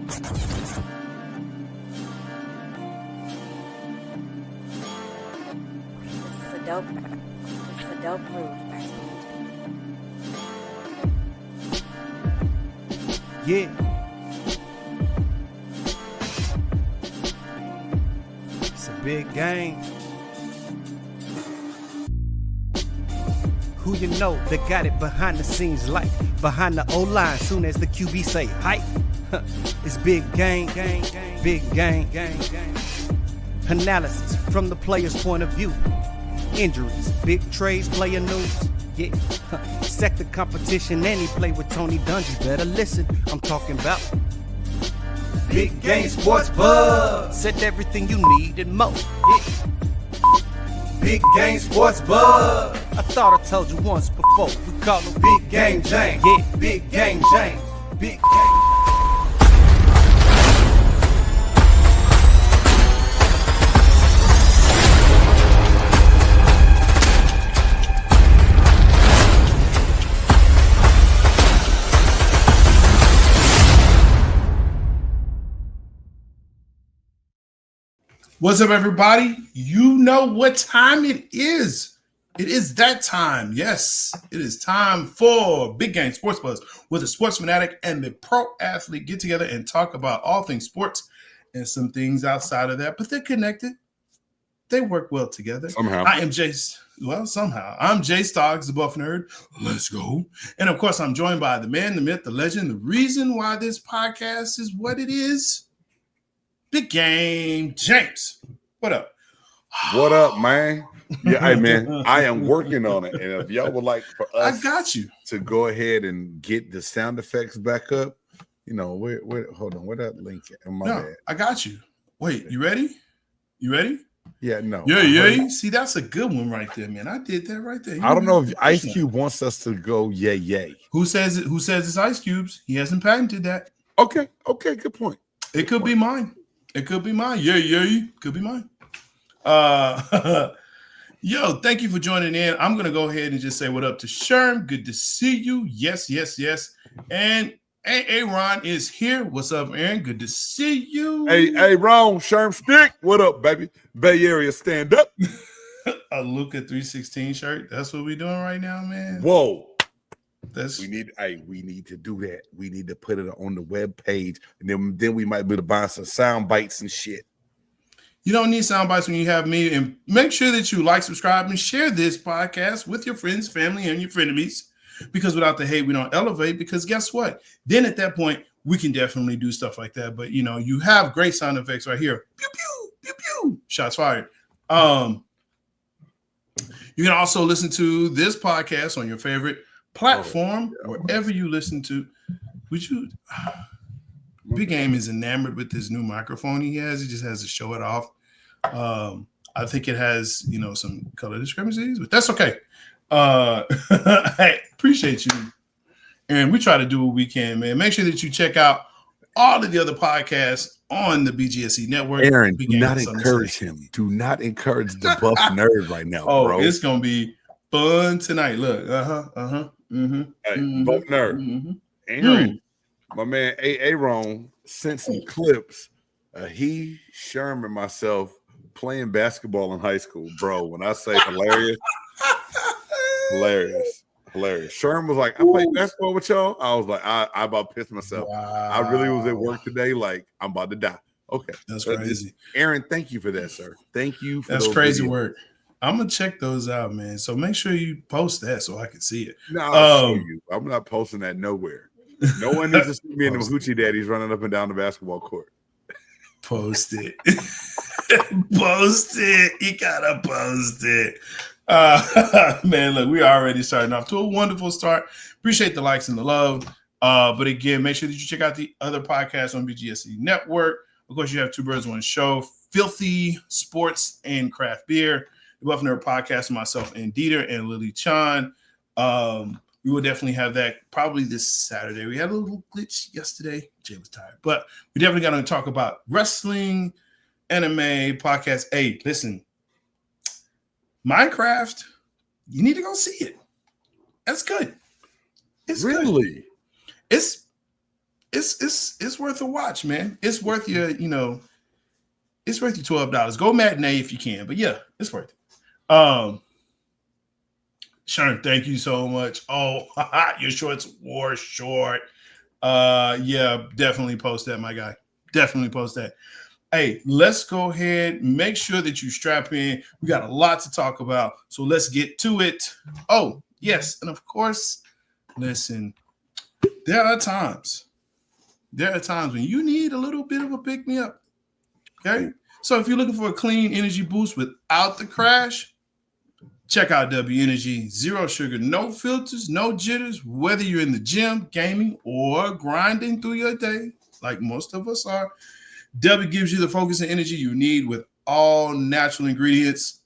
It's a dope move. Yeah. It's a big game. Who you know that got it behind the scenes like behind the O-line soon as the QB say hype. It's big game, big game. Analysis from the player's point of view. Injuries, big trades, player news. Yeah, sector competition, and he play with Tony Dungy. Better listen, I'm talking about Big Game Sports Buzz. Said everything you need and more. Yeah. Big Game Sports Buzz. I thought I told you once before. We call him Big Game James. Yeah, Big Game James. Big Game. What's up, everybody? You know what time it is. It is that time. Yes, it is time for Big Game Sports Buzz, where the sports fanatic and the pro athlete get together and talk about all things sports and some things outside of that, but they're connected. They work well together. Somehow. I'm J-Stogs, the Buff Nerd. Let's go. And of course, I'm joined by the man, the myth, the legend, the reason why this podcast is what it is. Big Game James. What up? What up, man? Yeah, hey, man, I am working on it. And if y'all would like for us I got you to go ahead and get the sound effects back up, you know, where hold on, where that link at? My bad. I got you. Wait, you ready? You ready? Yeah, no. Yeah. See, that's a good one right there, man. I did that right there. I don't know if Ice Cube wants us to go yay. Who says it? Who says it's Ice Cube's? He hasn't patented that. Okay, good point. It could be mine. It could be mine. Yeah. Could be mine. Yo, thank you for joining in. I'm going to go ahead and just say what up to Sherm. Good to see you. Yes. And Aaron is here. What's up, Aaron? Good to see you. Hey, Ron, Sherm Stick. What up, baby? Bay Area, stand up. A Luka 316 shirt. That's what we're doing right now, man. Whoa. We need to do that. We need to put it on the web page, and then we might be able to buy some sound bites and shit. You don't need sound bites when you have me. And make sure that you like, subscribe, and share this podcast with your friends, family, and your frenemies. Because without the hate, we don't elevate. Because guess what? Then at that point, we can definitely do stuff like that. But you have great sound effects right here. Pew pew pew pew. Shots fired. You can also listen to this podcast on your favorite platform, wherever you listen to. Big Game is enamored with this new microphone he has. He just has to show it off. I think it has some color discrepancies, but that's okay. I appreciate you, and we try to do what we can, man. Make sure that you check out all of the other podcasts on the BGSE network. Aaron, do not encourage him. Do not encourage the Buff Nerd right now, bro. It's gonna be fun tonight. Look, Hey, Buff Nerd, Aaron, my man Aaron sent some clips. He, Sherm, and myself playing basketball in high school, bro. When I say hilarious. Sherm was like, I played basketball with y'all. I was like, I about pissed myself. Wow. I really was at work today, like I'm about to die. Okay, that's crazy. Aaron, thank you for that, sir. Thank you for that's crazy videos. Work. I'm gonna check those out, man. So make sure you post that so I can see it. No, I'll show you. I'm not posting that nowhere. No one needs to see me and them hoochie daddies running up and down the basketball court. Post it. Post it. You gotta post it. Man, look, we're already starting off to a wonderful start. Appreciate the likes and the love. But again, make sure that you check out the other podcasts on BGSE Network. Of course, you have Two Birds, One Show, Filthy Sports and Craft Beer, the Buff Nerd Podcast with myself and Dieter and Lily Chan. We will definitely have that probably this Saturday. We had a little glitch yesterday. Jay was tired. But we definitely got to talk about wrestling, anime, podcast. Hey, listen, Minecraft, you need to go see it. That's good. It's really good. It's it's worth a watch, man. It's worth your, it's worth your $12. Go matinee if you can, but yeah, it's worth it. Sharon, thank you so much. Oh, your shorts wore short. Yeah, definitely post that, my guy. Definitely post that. Hey, let's go ahead. Make sure that you strap in. We got a lot to talk about, so let's get to it. Oh, yes, and of course, listen, there are times when you need a little bit of a pick-me-up, okay? So if you're looking for a clean energy boost without the crash, check out W Energy. Zero sugar, no filters, no jitters, whether you're in the gym, gaming, or grinding through your day, like most of us are. W gives you the focus and energy you need with all natural ingredients.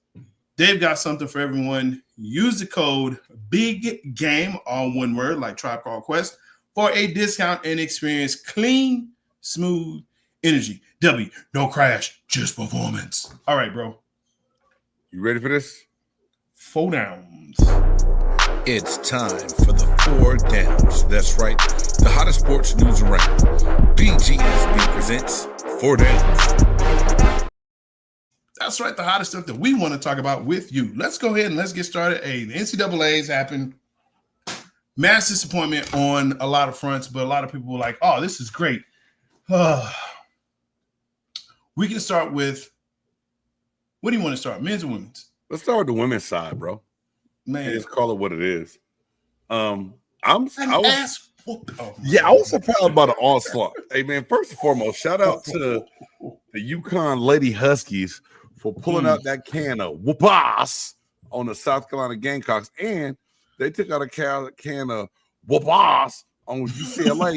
They've got something for everyone. Use the code BIGGAME, all one word, like Tribe Called Quest, for a discount and experience clean, smooth energy. W, no crash, just performance. All right, bro. You ready for this? 4 downs. It's time for the 4 downs. That's right, the hottest sports news around. BGSB presents 4 downs. That's right, the hottest stuff that we want to talk about with you. Let's go ahead and let's get started. Hey, the NCAA's happened. Mass disappointment on a lot of fronts, but a lot of people were like, oh, this is great. We can start with, what do you want to start, men's or women's? Let's start with the women's side, bro. Man, Just call it what it is. I was surprised about the onslaught. Hey, man, first and foremost, shout out to the UConn Lady Huskies for pulling out that can of whoop-ass on the South Carolina Gamecocks, and they took out a can of whoop-ass on UCLA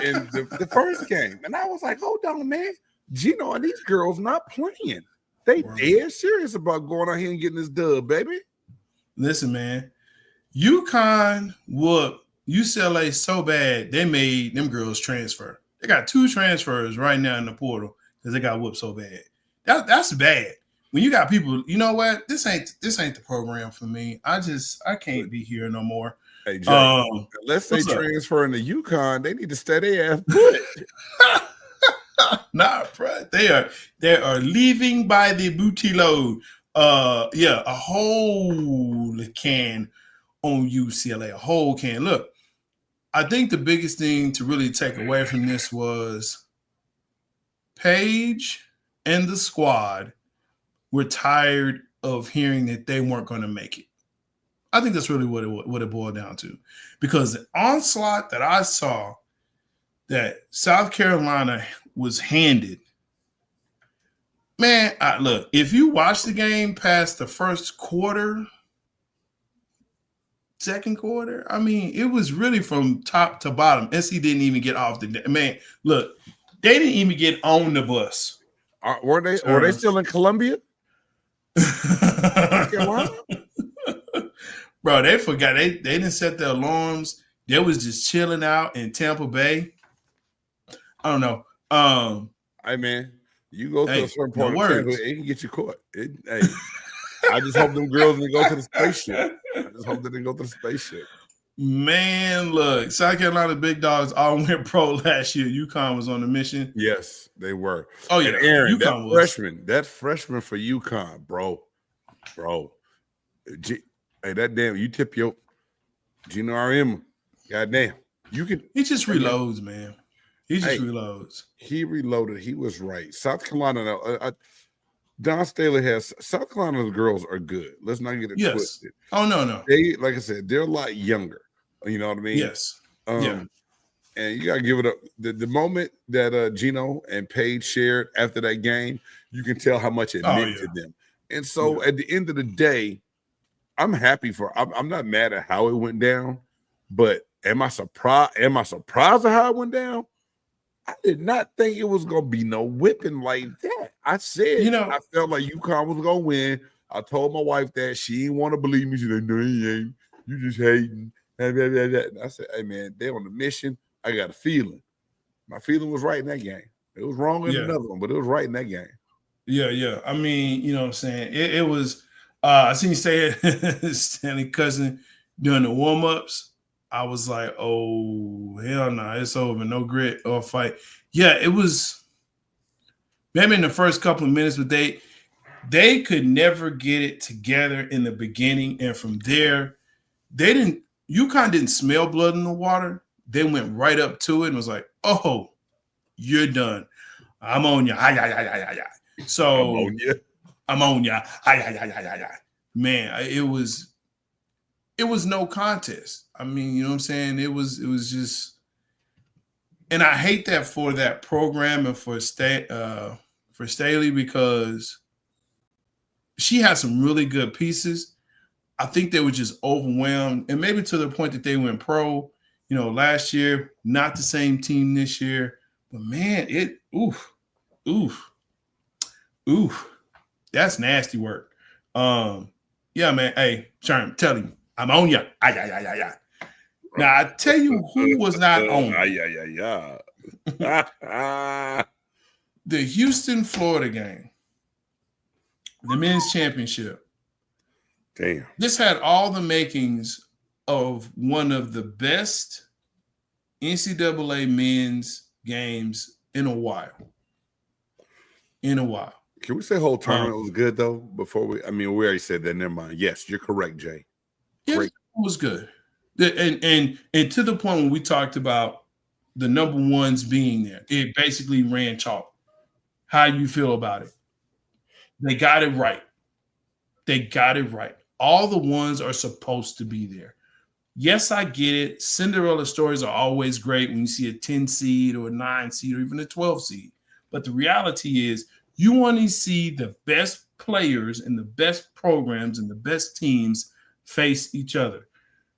in the first game. And I was like, hold on, man. Gino and these girls not playing. They dead serious about going out here and getting this dub, baby. Listen, man. UConn whooped UCLA so bad, they made them girls transfer. They got 2 transfers right now in the portal because they got whooped so bad. That's bad. When you got people, you know what? This ain't the program for me. I can't be here no more. Hey, Jay, unless they transfer into UConn, they need to stay their ass put. Nah, bro. They are leaving by the booty load. A whole can on UCLA, a whole can. Look, I think the biggest thing to really take away from this was Paige and the squad were tired of hearing that they weren't going to make it. I think that's really what it boiled down to, because the onslaught that I saw that South Carolina was handed, man, look, if you watch the game past the first quarter, second quarter, I mean, it was really from top to bottom. NC didn't even get off the – man, look, they didn't even get on the bus. Were they still in Columbia? Bro, they forgot. They didn't set their alarms. They was just chilling out in Tampa Bay. I don't know. Hey, man, you go to a certain part of Tampa, it can get you caught. I just hope them girls didn't go to the spaceship. Man, look, South Carolina Big Dogs all went pro last year. UConn was on the mission. Yes, they were. Oh, yeah. And Aaron, UConn that freshman for UConn, bro. Hey, that damn, you tip your Gino RM. Goddamn. He just reloads, man. He just reloads. He reloaded. He was right. South Carolina, Don Staley has South Carolina's girls are good. Let's not get it twisted. Oh, no. They, like I said, they're a lot younger. You know what I mean? Yes. And you gotta give it up. The moment that Gino and Paige shared after that game, you can tell how much it meant to them. And so at the end of the day, I'm happy I'm not mad at how it went down, but am I surprised? At how it went down? I did not think it was gonna be no whipping like that. I said, I felt like UConn was gonna win. I told my wife that. She didn't want to believe me. She's like, no, he ain't. You just hating. And I said, hey man, they're on the mission. I got a feeling. My feeling was right in that game. It was wrong in another one, but it was right in that game. Yeah. I mean, you know what I'm saying? It was I seen you say Stanley Cousin during the warm-ups. I was like, oh, hell no, it's over. No grit or fight. Yeah, it was maybe in the first couple of minutes, but they could never get it together in the beginning. And from there, UConn didn't smell blood in the water. They went right up to it and was like, oh, you're done. I'm on ya. So I'm on ya. Man, it was no contest. I mean, you know what I'm saying? It was just, and I hate that for that program and for Staley, because she had some really good pieces. I think they were just overwhelmed, and maybe to the point that they went pro, last year, not the same team this year. But man, that's nasty work. Yeah, man. Hey, Sherm, tell him I'm on ya. Now I tell you who was not on. The Houston, Florida game, the men's championship. Damn. This had all the makings of one of the best NCAA men's games in a while. Can we say whole tournament was good though? Before we already said that. Never mind. Yes, you're correct, Jay. Yeah, it was good. And to the point when we talked about the number ones being there, it basically ran chalk. How you feel about it? They got it right. All the ones are supposed to be there. Yes, I get it. Cinderella stories are always great when you see a 10 seed or a 9 seed or even a 12 seed. But the reality is you want to see the best players and the best programs and the best teams face each other.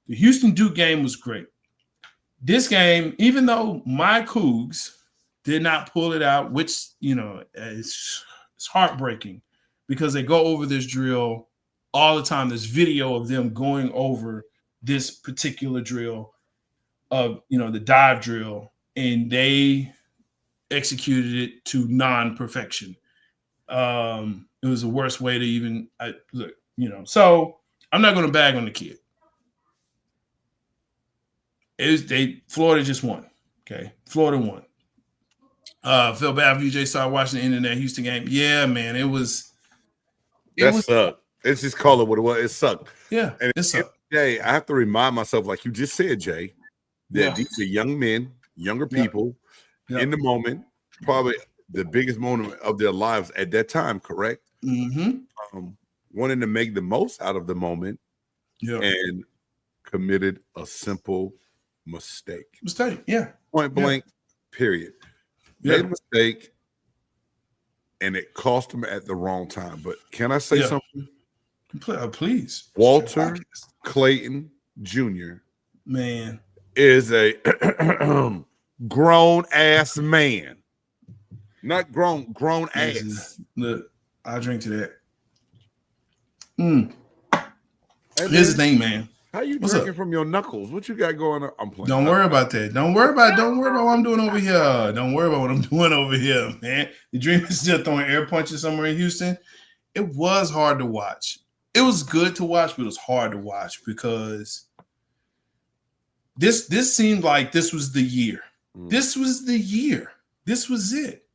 The Houston Duke game was great. This game, even though my Cougs did not pull it out, which, it's heartbreaking because they go over this drill all the time. There's video of them going over this particular drill of, the dive drill, and they executed it to non-perfection. It was the worst way to even look, so I'm not going to bag on the kid. Florida just won. Okay. Florida won. Feel bad for you, J. Started watching the end of that Houston game. Yeah, man. It sucked. Let's just call it what it was. It sucked. Yeah. And it sucked. Jay, I have to remind myself, like you just said, Jay, that these are young men, younger people in the moment, probably the biggest moment of their lives at that time, correct? Mm-hmm. Wanting to make the most out of the moment and committed a simple mistake. Point blank, period. Made a mistake, and it cost them at the wrong time. But can I say something? Please. Walter Clayton Jr. Man is a grown ass man. Not grown ass. Look, I'll drink to that. Here's the thing, man. How you drinking from your knuckles? What you got going on? I'm playing. Don't worry about that. Don't worry about what I'm doing over here. Don't worry about what I'm doing over here, man. The Dream is still throwing air punches somewhere in Houston. It was hard to watch. It was good to watch, but it was hard to watch because this seemed like this was the year. This was the year. This was it.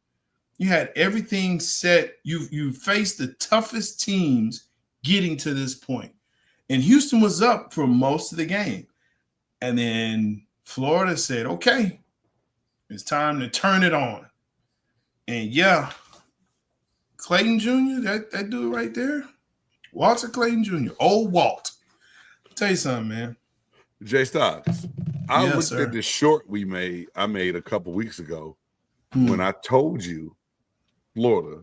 You had everything set. You faced the toughest teams getting to this point. And Houston was up for most of the game. And then Florida said, okay, it's time to turn it on. And Clayton Jr., that dude right there, Walter Clayton Jr., old Walt. I'll tell you something, man. J-Stogs, I looked at the short I made a couple weeks ago when I told you Florida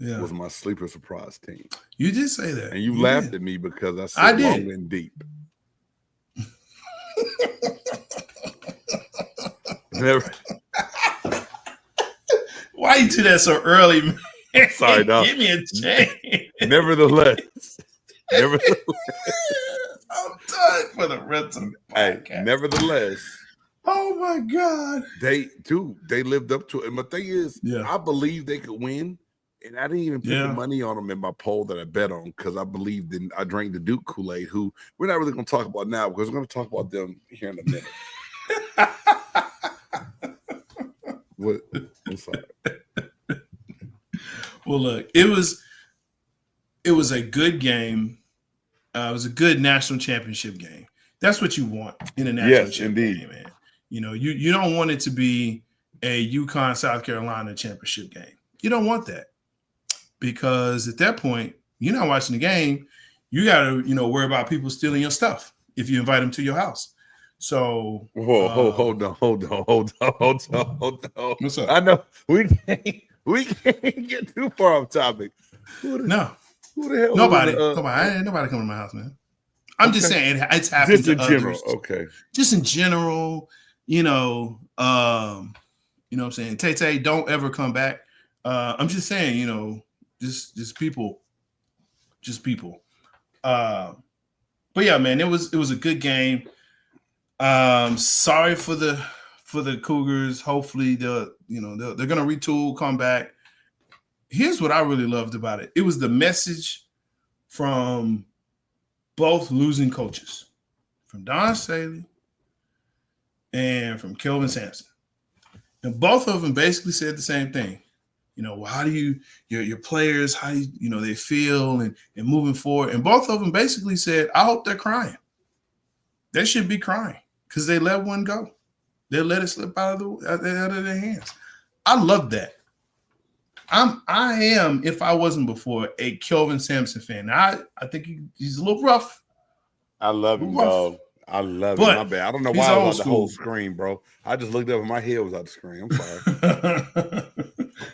was my sleeper surprise team. You did say that. And you laughed at me because I said long and deep. Never. Why you do that so early, man? Sorry, dog. Give me a chance. Nevertheless. I'm done for the rest of the podcast. Hey, nevertheless. Oh my God. They lived up to it. And my thing is, I believe they could win And I didn't even put the money on them in my poll that I bet on because I believed in. I drank the Duke Kool-Aid, who we're not really going to talk about now because we're going to talk about them here in a minute. What? I'm sorry. Well, look, it was a good game. It was a good national championship game. That's what you want in a national championship game, man. You know, you don't want it to be a UConn South Carolina championship game. You don't want that. Because at that point, you're not watching the game. You got to, worry about people stealing your stuff if you invite them to your house. So, hold on. What's up? I know we can't get too far off topic. Who the hell? Nobody. Ain't nobody coming to my house, man. I'm just saying it's happened just in to general. others. Okay. Just in general, you know what I'm saying? Tay, don't ever come back. I'm just saying, just people. But yeah, man, it was a good game. Sorry for the Cougars. Hopefully they're gonna retool, come back. Here's what I really loved about it. It was the message from both losing coaches, from Don Staley and from Kelvin Sampson. And both of them basically said the same thing. How do your players, how they feel and moving forward. And both of them basically said, I hope they're crying. They should be crying because they let one go. They let it slip out of their hands. I love that. I am, if I wasn't before, a Kelvin Sampson fan. I think he's a little rough. I love him, dog. I love him. My bad. I don't know why I was on the whole screen, bro. I just looked up and my head was out the screen. I'm sorry.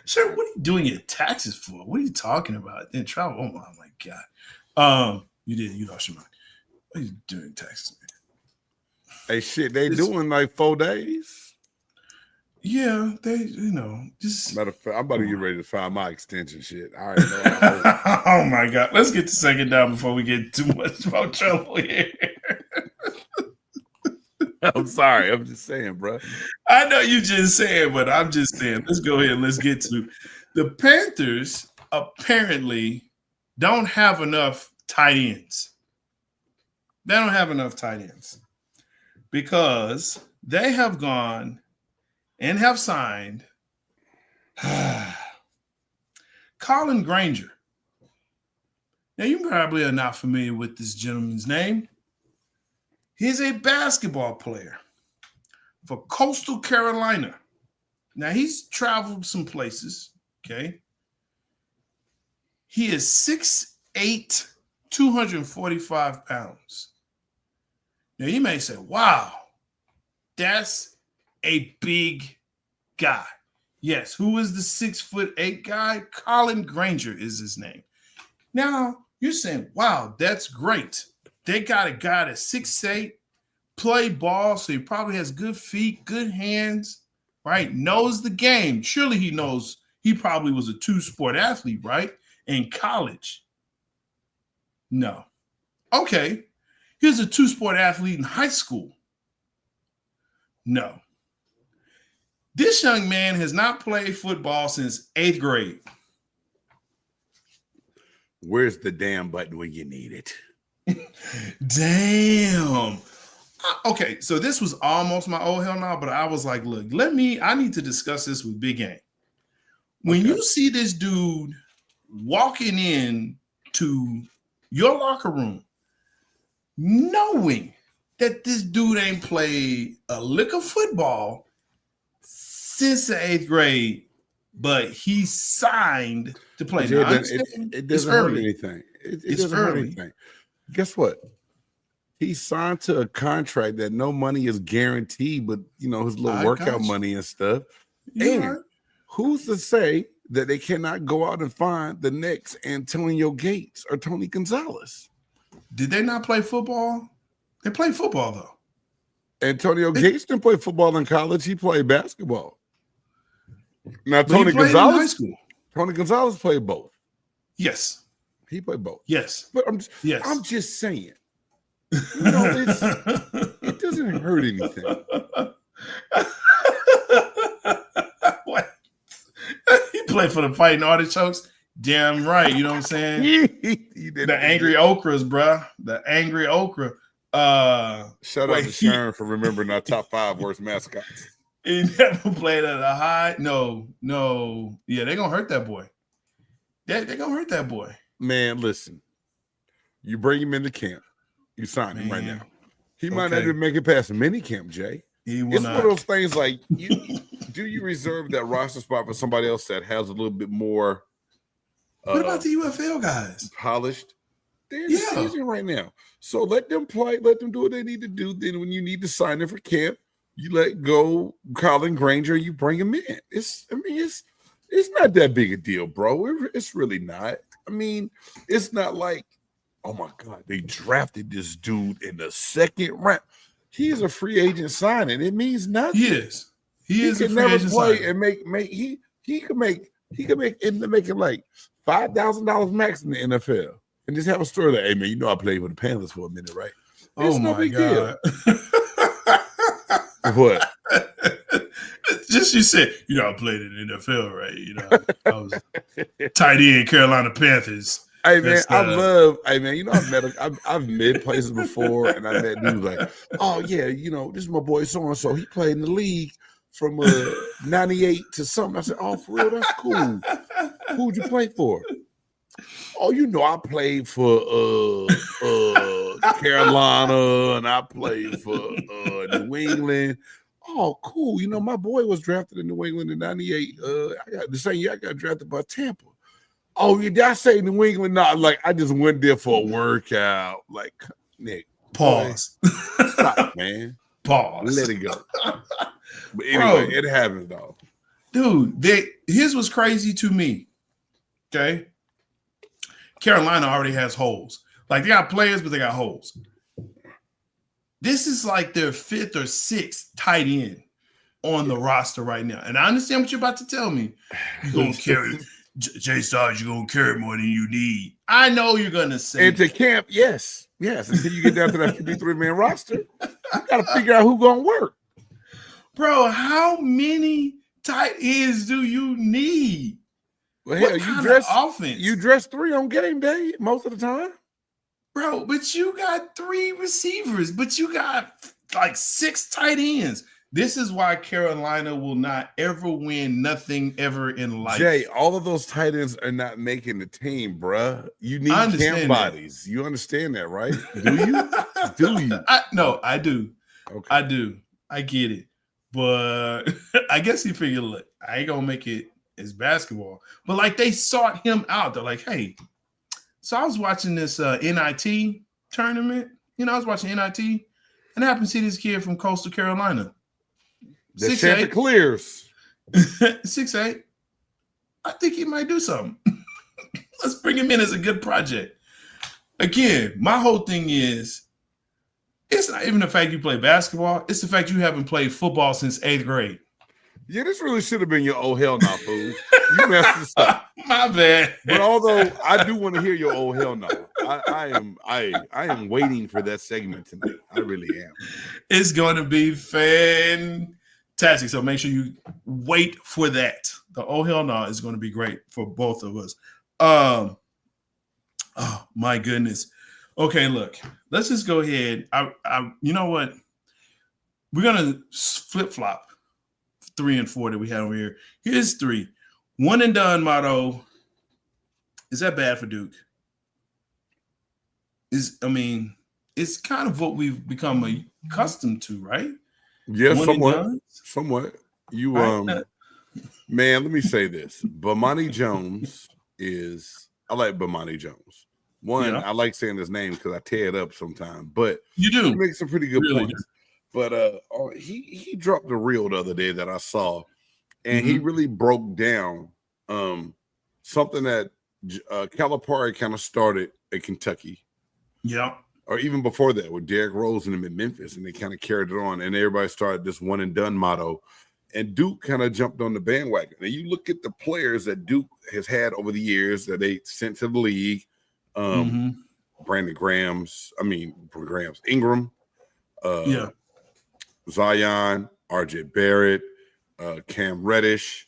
Sir, what are you doing your taxes for? What are you talking about? Then travel. Oh my God. You lost your mind. What are you doing taxes, man? Hey, shit, they doing like 4 days. Yeah, they, just. Matter of fact, I'm about to get ready to file my extension shit. I already know. Oh my God. Let's get the second down before we get too much about trouble here. I'm sorry. I'm just saying, bro. I know you just saying, but I'm just saying. Let's go ahead and let's get to the Panthers. Apparently, don't have enough tight ends. They don't have enough tight ends because they have gone and have signed Colin Granger. Now, you probably are not familiar with this gentleman's name. He's a basketball player for Coastal Carolina. Now, he's traveled some places, okay? He is 6'8", 245 pounds. Now, you may say, wow, that's a big guy. Yes, who is the 6'8" guy? Colin Granger is his name. Now, you're saying, wow, that's great. They got a guy that's 6'8", play ball, so he probably has good feet, good hands, right? Knows the game. Surely he knows he probably was a two-sport athlete, right? In college. No. Okay. Here's a two-sport athlete in high school. No. This young man has not played football since 8th grade. Where's the damn button when you need it? Damn. Okay, so this was almost my old hell now, but I was like, look, I need to discuss this with Big Game. When you see this dude walking in to your locker room, knowing that this dude ain't played a lick of football since the 8th grade, but he signed to play. It doesn't hurt anything. It doesn't hurt anything. Guess what? He signed to a contract that no money is guaranteed, but his little workout money and stuff. And who's to say that they cannot go out and find the next Antonio Gates or Tony Gonzalez? Did they not play football? They played football though. Antonio Gates didn't play football in college. He played basketball. Now Tony Gonzalez, in high school. Tony Gonzalez played both. Yes, he played both. Yes, but I'm just saying. It doesn't hurt anything. What? He played for the Fighting Artichokes. Damn right. You know what I'm saying? The angry okras, bruh. The angry okra. Shout out to Sharon for remembering our top 5 worst mascots. He never played at a high. No. Yeah, they're gonna hurt that boy. They're gonna hurt that boy. Man, listen. You bring him into camp. You sign him right now. He might not even make it past mini camp, Jay. It's one of those things like do you reserve that roster spot for somebody else that has a little bit more what about the UFL guys? Polished? They're in the season right now. So let them play, let them do what they need to do. Then when you need to sign them for camp, you let go Colin Granger, you bring him in. It's not that big a deal, bro. It's really not. I mean, it's not like, oh my God, they drafted this dude in the 2nd round. He's a free agent signing. It means nothing. He is. He is a free agent play signing. And he could make it like $5,000 max in the NFL. And just have a story like, hey man, you know I played with the Panthers for a minute, right? It's no big deal. What? Just you said, you know, I played in the NFL, right? You know, I was tight end Carolina Panthers. Hey man, you know, I've met places before, and I met dudes like, oh yeah, you know, this is my boy so and so. He played in the league from 98 to something. I said, oh, for real, that's cool. Who'd you play for? Oh, you know, I played for Carolina, and I played for New England. Oh, cool. You know, my boy was drafted in New England in 98. The same year I got drafted by Tampa. Oh, did I say New England? No, like I just went there for a workout. Like, Nick, pause. Stop, man. Pause. Let it go. But anyway, it happens, though. Dude, here's what's crazy to me. Okay. Carolina already has holes. Like, they got players, but they got holes. This is like their 5th or 6th tight end on the roster right now. And I understand what you're about to tell me. You're going to carry J-Stogs, you're going to carry more than you need. I know you're going to say. Into camp, yes. Until you get down to that 53-man roster, you got to figure out who's going to work. Bro, how many tight ends do you need? Well, hell, you dress 3 on game day most of the time. Bro, but you got 3 receivers, but you got like 6 tight ends. This is why Carolina will not ever win nothing ever in life. Jay, all of those tight ends are not making the team, bruh. You need camp bodies. You understand that, right? Do you? Do you? No, I do. Okay. I do. I get it. But I guess he figured, look, I ain't going to make it as basketball. But, like, they sought him out. They're like, hey. So I was watching this NIT tournament. You know, I was watching NIT. And I happened to see this kid from Coastal Carolina. The Chanticleers. 6'8". I think he might do something. Let's bring him in as a good project. Again, my whole thing is, it's not even the fact you play basketball. It's the fact you haven't played football since 8th grade. Yeah, this really should have been your oh hell no, fool. You messed this up. My bad. But although I do want to hear your oh hell no, I am waiting for that segment tonight. I really am. It's going to be fantastic. So make sure you wait for that. The oh hell no is going to be great for both of us. Oh my goodness. Okay, look. Let's just go ahead. You know what? We're gonna flip flop 3 and 4 that we have over here. Here's 3. 1 and done motto. Is that bad for Duke? It's kind of what we've become accustomed to, right? Yeah, somewhat. You man, let me say this. Bomani Jones I like Bomani Jones. One, I like saying his name because I tear it up sometimes, but you do. He makes some pretty good points. But he dropped a reel the other day that I saw, and he really broke down something that Calipari kind of started at Kentucky. Yeah. Or even before that with Derrick Rose and them at Memphis, and they kind of carried it on, and everybody started this one and done motto. And Duke kind of jumped on the bandwagon. And you look at the players that Duke has had over the years that they sent to the league. Brandon Ingram, Zion, RJ Barrett, Cam Reddish,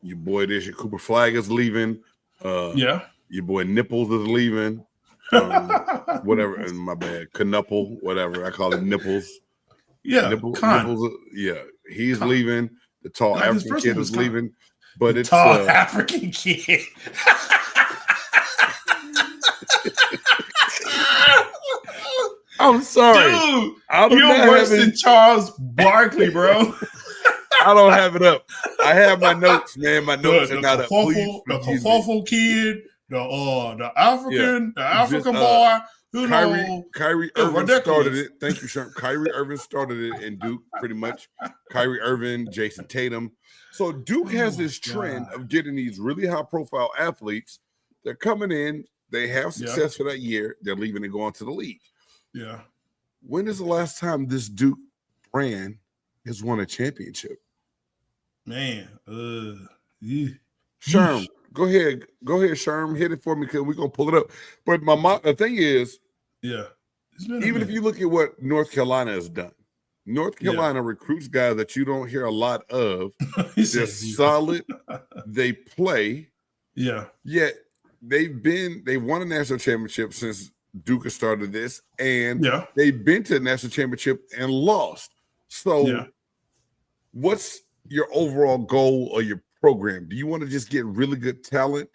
Your boy this year, Cooper Flag is leaving. Your boy Nipples is leaving. Whatever, and my bad, Knuckle, whatever. I call him Nipples. Yeah, Nipples. Yeah, he's leaving. The tall African kid is leaving. But it's tall African kid. I'm sorry, dude. You're worse than Charles Barkley, bro. I don't have it up. I have my notes, man. My notes are not up. The Kafofo kid, the African boy. Kyrie Irving started it. Thank you, Sean. Kyrie Irving started it in Duke, pretty much. Kyrie Irving, Jason Tatum. So Duke has this trend of getting these really high-profile athletes. They're coming in. They have success for that year. They're leaving and going to the league. Yeah. When is the last time this Duke brand has won a championship? Man. Sherm, go ahead, Sherm. Hit it for me because we're going to pull it up. But the thing is, even if you look at what North Carolina has done, North Carolina recruits guys that you don't hear a lot of. They're solid. They play. Yeah. Yet they won a national championship since Duke has started this, and they've been to the national championship and lost. So what's your overall goal or your program? Do you want to just get really good talent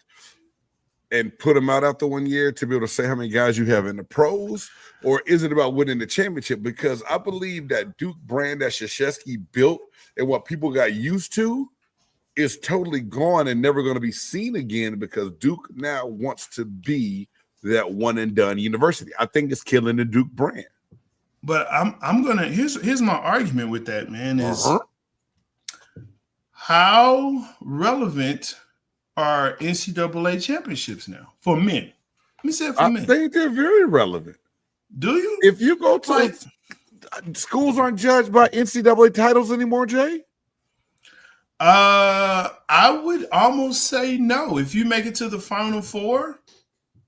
and put them out after 1 year to be able to say how many guys you have in the pros? Or is it about winning the championship? Because I believe that Duke brand that Krzyzewski built and what people got used to is totally gone and never going to be seen again because Duke now wants to be that one and done university. I think it's killing the Duke brand. But I'm gonna here's my argument with that, man, is how relevant are NCAA championships now for men? Let me say it for men. I think they're very relevant. Do you? If you go to schools aren't judged by NCAA titles anymore, Jay? I would almost say no. If you make it to the Final Four,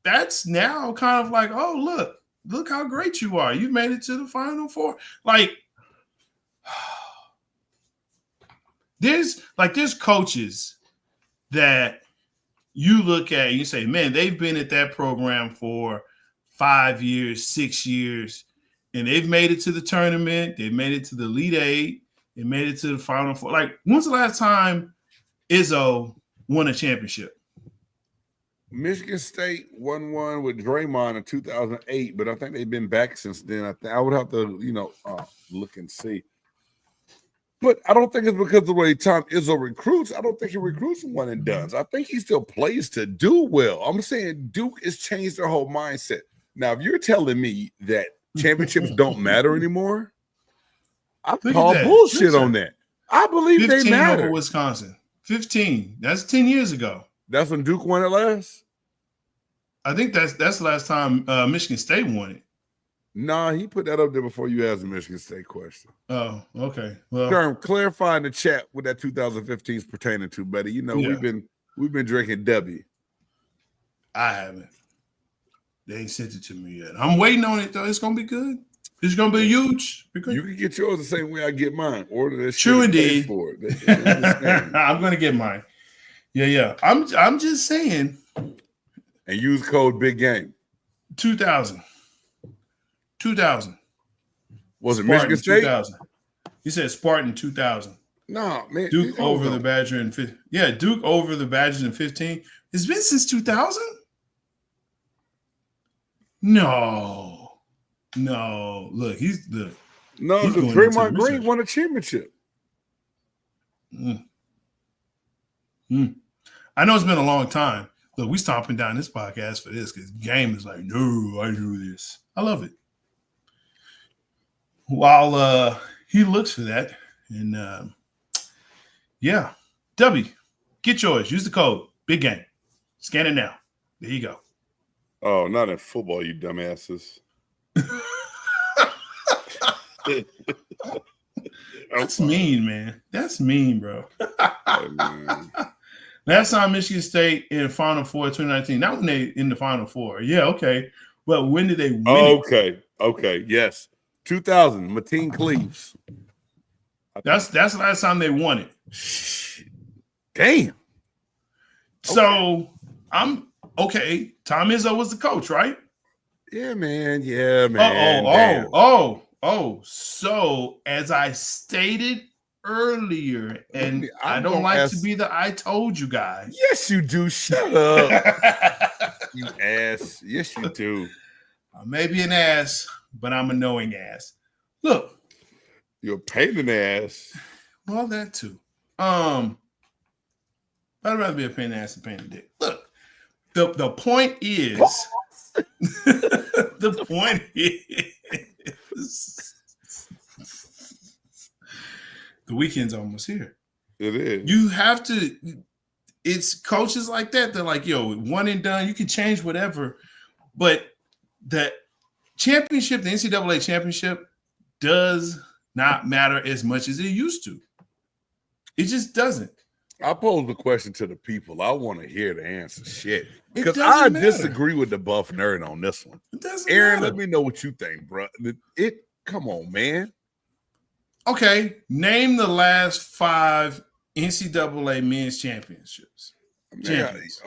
that's now kind of like, oh, look how great you are. You made it to the Final Four. Like, there's coaches that you look at and you say, man, they've been at that program for 5 years, 6 years, and they've made it to the tournament. They've made it to the Elite Eight. They made it to the Final Four. Like, when's the last time Izzo won a championship? Michigan State won one with Draymond in 2008, but I think they've been back since then. I would have to, look and see. But I don't think it's because of the way Tom Izzo recruits. I don't think he recruits one and dones. I think he still plays to do well. I'm saying Duke has changed their whole mindset. Now, if you're telling me that championships don't matter anymore, I call bullshit on that. I believe they matter. Over Wisconsin. 15. That's 10 years ago. That's when Duke won it last? I think that's the last time Michigan State won it. Nah, he put that up there before you asked the Michigan State question. Oh, okay. Well, Term, clarify in the chat what that 2015 is pertaining to, buddy. You know, we've been drinking W. I haven't. They ain't sent it to me yet. I'm waiting on it though. It's gonna be good. It's gonna be huge. You can get yours the same way I get mine. Order that shit. True indeed. For it. I'm gonna get mine. Yeah. I'm just saying. And use code Big Game. 2000. Was it Michigan State? 2000. He said Spartan 2000. No, man. Duke over the Badger in 15. Yeah, Duke over the Badgers in 15. It's been since 2000? No. Look, No, because Draymond Green won a championship. I know it's been a long time. Look, we stomping down this podcast for this because Game is like, no, I do this. I love it. While he looks for that, and W, get yours. Use the code Big Game. Scan it now. There you go. Oh, not in football, you dumbasses. That's mean, man. That's mean, bro. Oh, man. Last time Michigan State in the Final Four 2019. Not when they in the Final Four. Yeah, okay. But when did they win? Okay. Yes. 2000, Mateen Cleaves. That's the last time they won it. Damn. So I'm okay. Tom Izzo was the coach, right? Yeah, man. Yeah, man. So as I stated earlier, and I don't like to be the I told you guy. Yes, you do. Shut up. You ass. Yes, you do. I may be an ass, but I'm a knowing ass. Look. You're a pain in the ass. Well, that too. I'd rather be a pain in the ass than pain in the dick. Look, the point is, the point is, the weekend's almost here. It is. You have to. It's coaches like that. They're like, yo, one and done. You can change whatever, but the championship, the NCAA championship, does not matter as much as it used to. It just doesn't. I pose the question to the people. I want to hear the answer. Shit. Because I disagree with the buff nerd on this one. Aaron, let me know what you think, bro. Come on, man. Okay. Name the last 5 NCAA men's championships.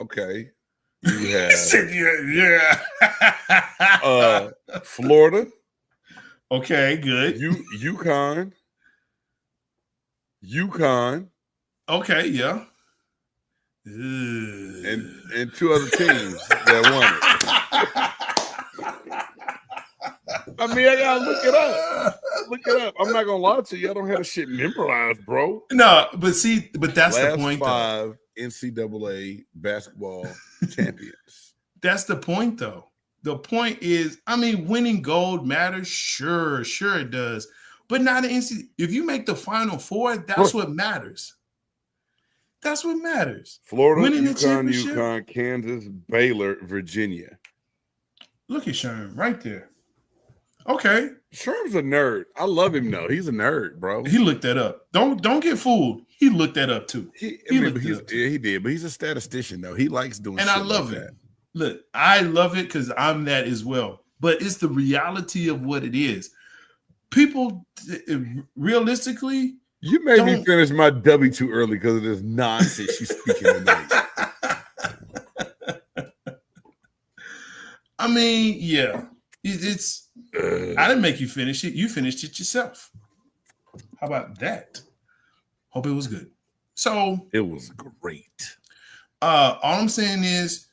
Okay. You have yeah. Florida. Okay, good. UConn. Okay, yeah. And 2 other teams that won it. I mean, I gotta look it up. I'm not gonna lie to you. I don't have the shit memorized, bro. No, but that's last the point. 5 NCAA basketball champions. That's the point, though. The point is, I mean, winning gold matters. Sure it does. But not an NCAA. If you make the Final Four, that's what matters. That's what matters. Florida, winning UConn, Kansas, Baylor, Virginia. Look at Sherm right there. Okay. Sherm's a nerd. I love him, though. He's a nerd, bro. He looked that up. Don't get fooled. He looked that up, too. He did, but he's a statistician, though. He likes doing and shit I love like it. That. Look, I love it because I'm that as well. But it's the reality of what it is. People, realistically, you made me finish my W too early because of this nonsense she's speaking tonight. I mean, yeah, it's. I didn't make you finish it. You finished it yourself. How about that? Hope it was good. So it was great. All I'm saying is,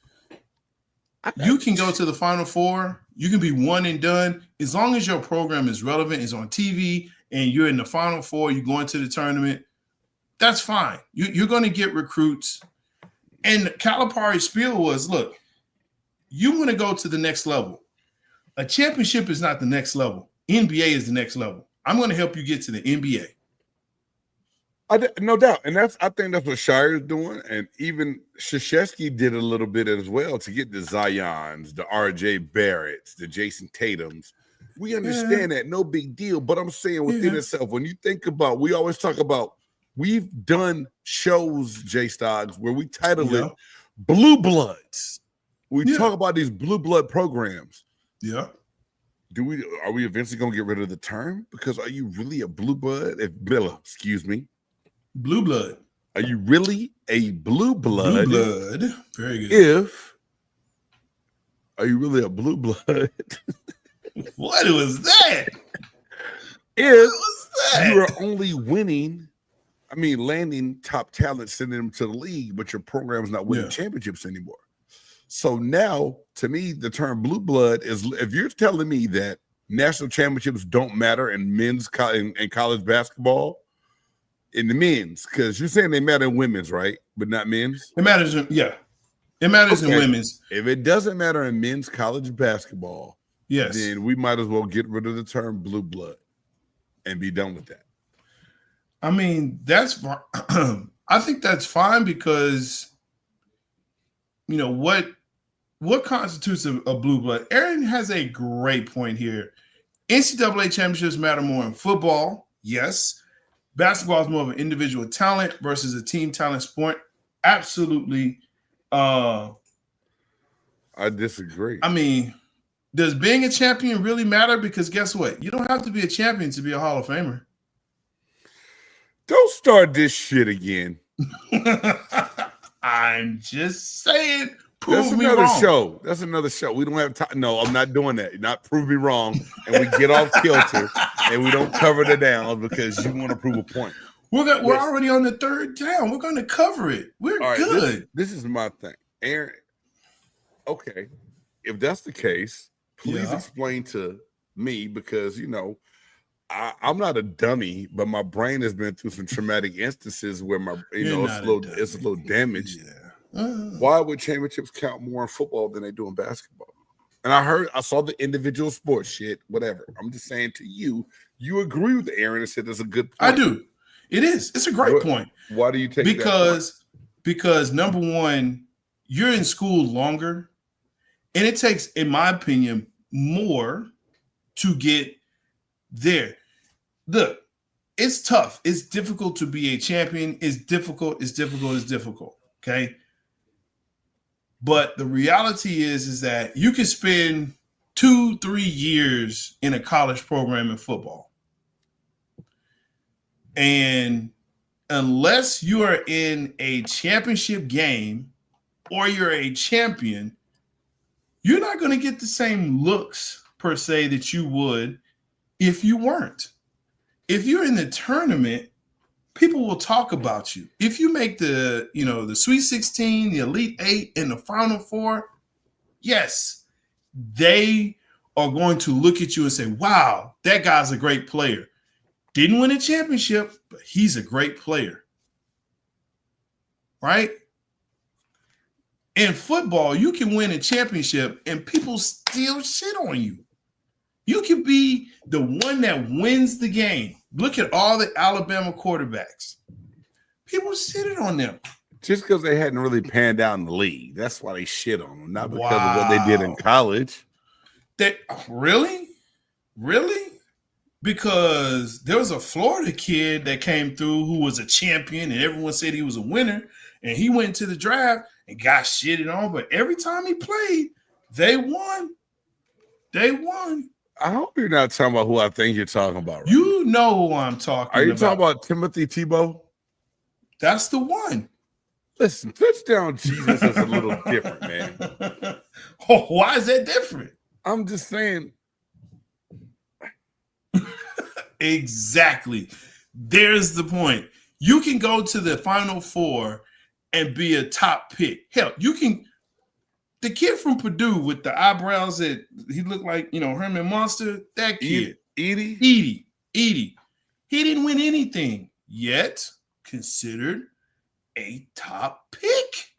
you can go to the Final Four. You can be one and done as long as your program is relevant, is on TV, and you're in the Final Four. You go into the tournament. That's fine. You're going to get recruits. And Calipari's spiel was, look, you want to go to the next level. A championship is not the next level. NBA is the next level. I'm going to help you get to the NBA. No doubt. And I think that's what Shire's doing. And even Krzyzewski did a little bit as well to get the Zions, the RJ Barretts, the Jason Tatums. We understand that. No big deal. But I'm saying within itself, when you think about, we always talk about, we've done shows, J-Stogs, where we title it Blue Bloods. We talk about these blue blood programs. Yeah. Are we eventually going to get rid of the term? Because are you really a blue blood? Blue blood. Are you really a blue blood? Blue blood. Very good. Are you really a blue blood? What was that? You are only winning, landing top talent, sending them to the league, but your program is not winning championships anymore. So now, to me, the term blue blood is, if you're telling me that national championships don't matter in men's in college basketball, in the men's, because you're saying they matter in women's, right? But not men's? It matters, It matters in women's. If it doesn't matter in men's college basketball, yes, then we might as well get rid of the term blue blood and be done with that. I mean, that's I think that's fine because, what constitutes a blue blood? Aaron has a great point here. NCAA championships matter more in football, yes. Basketball is more of an individual talent versus a team talent sport. Absolutely. I disagree. I mean, does being a champion really matter? Because guess what? You don't have to be a champion to be a Hall of Famer. Don't start this shit again. I I'm just saying. That's another show. That's another show. We don't have time. No, I'm not doing that. You're not prove me wrong. And we get off kilter and we don't cover the downs because you want to prove a point. We're already on the third down. We're going to cover it. We're good. This is my thing. Aaron, okay, if that's the case, please explain to me because, I'm not a dummy, but my brain has been through some traumatic instances where it's a little damaged. Yeah. Why would championships count more in football than they do in basketball? And I saw the individual sports shit, whatever. I'm just saying to you, you agree with Aaron and said that's a good point. I do. It is. It's a great point. Why do you take that point? Because number one, you're in school longer, and it takes, in my opinion, more to get there. Look, it's tough. It's difficult to be a champion. It's difficult. Okay. But the reality is that you can spend 2-3 years in a college program in football. And unless you are in a championship game or you're a champion, you're not going to get the same looks per se that you would if you weren't. If you're in the tournament, people will talk about you. If you make the Sweet 16, the Elite 8, and the Final Four, yes, they are going to look at you and say, wow, that guy's a great player. Didn't win a championship, but he's a great player. Right? In football, you can win a championship and people still shit on you. You can be the one that wins the game. Look at all the Alabama quarterbacks. People shitted on them. Just because they hadn't really panned out in the league. That's why they shit on them, not because of what they did in college. Really? Because there was a Florida kid that came through who was a champion and everyone said he was a winner. And he went to the draft and got shitted on. But every time he played, they won. I hope you're not talking about who I think you're talking about. Right? You know who I'm talking about. Are you talking about Timothy Tebow? That's the one. Listen, touchdown Jesus is a little different, man. Oh, why is that different? I'm just saying. Exactly. There's the point. You can go to the Final Four and be a top pick. Hell, you can. The kid from Purdue with the eyebrows that he looked like, Herman Monster, that kid. Edie. He didn't win anything, yet considered a top pick.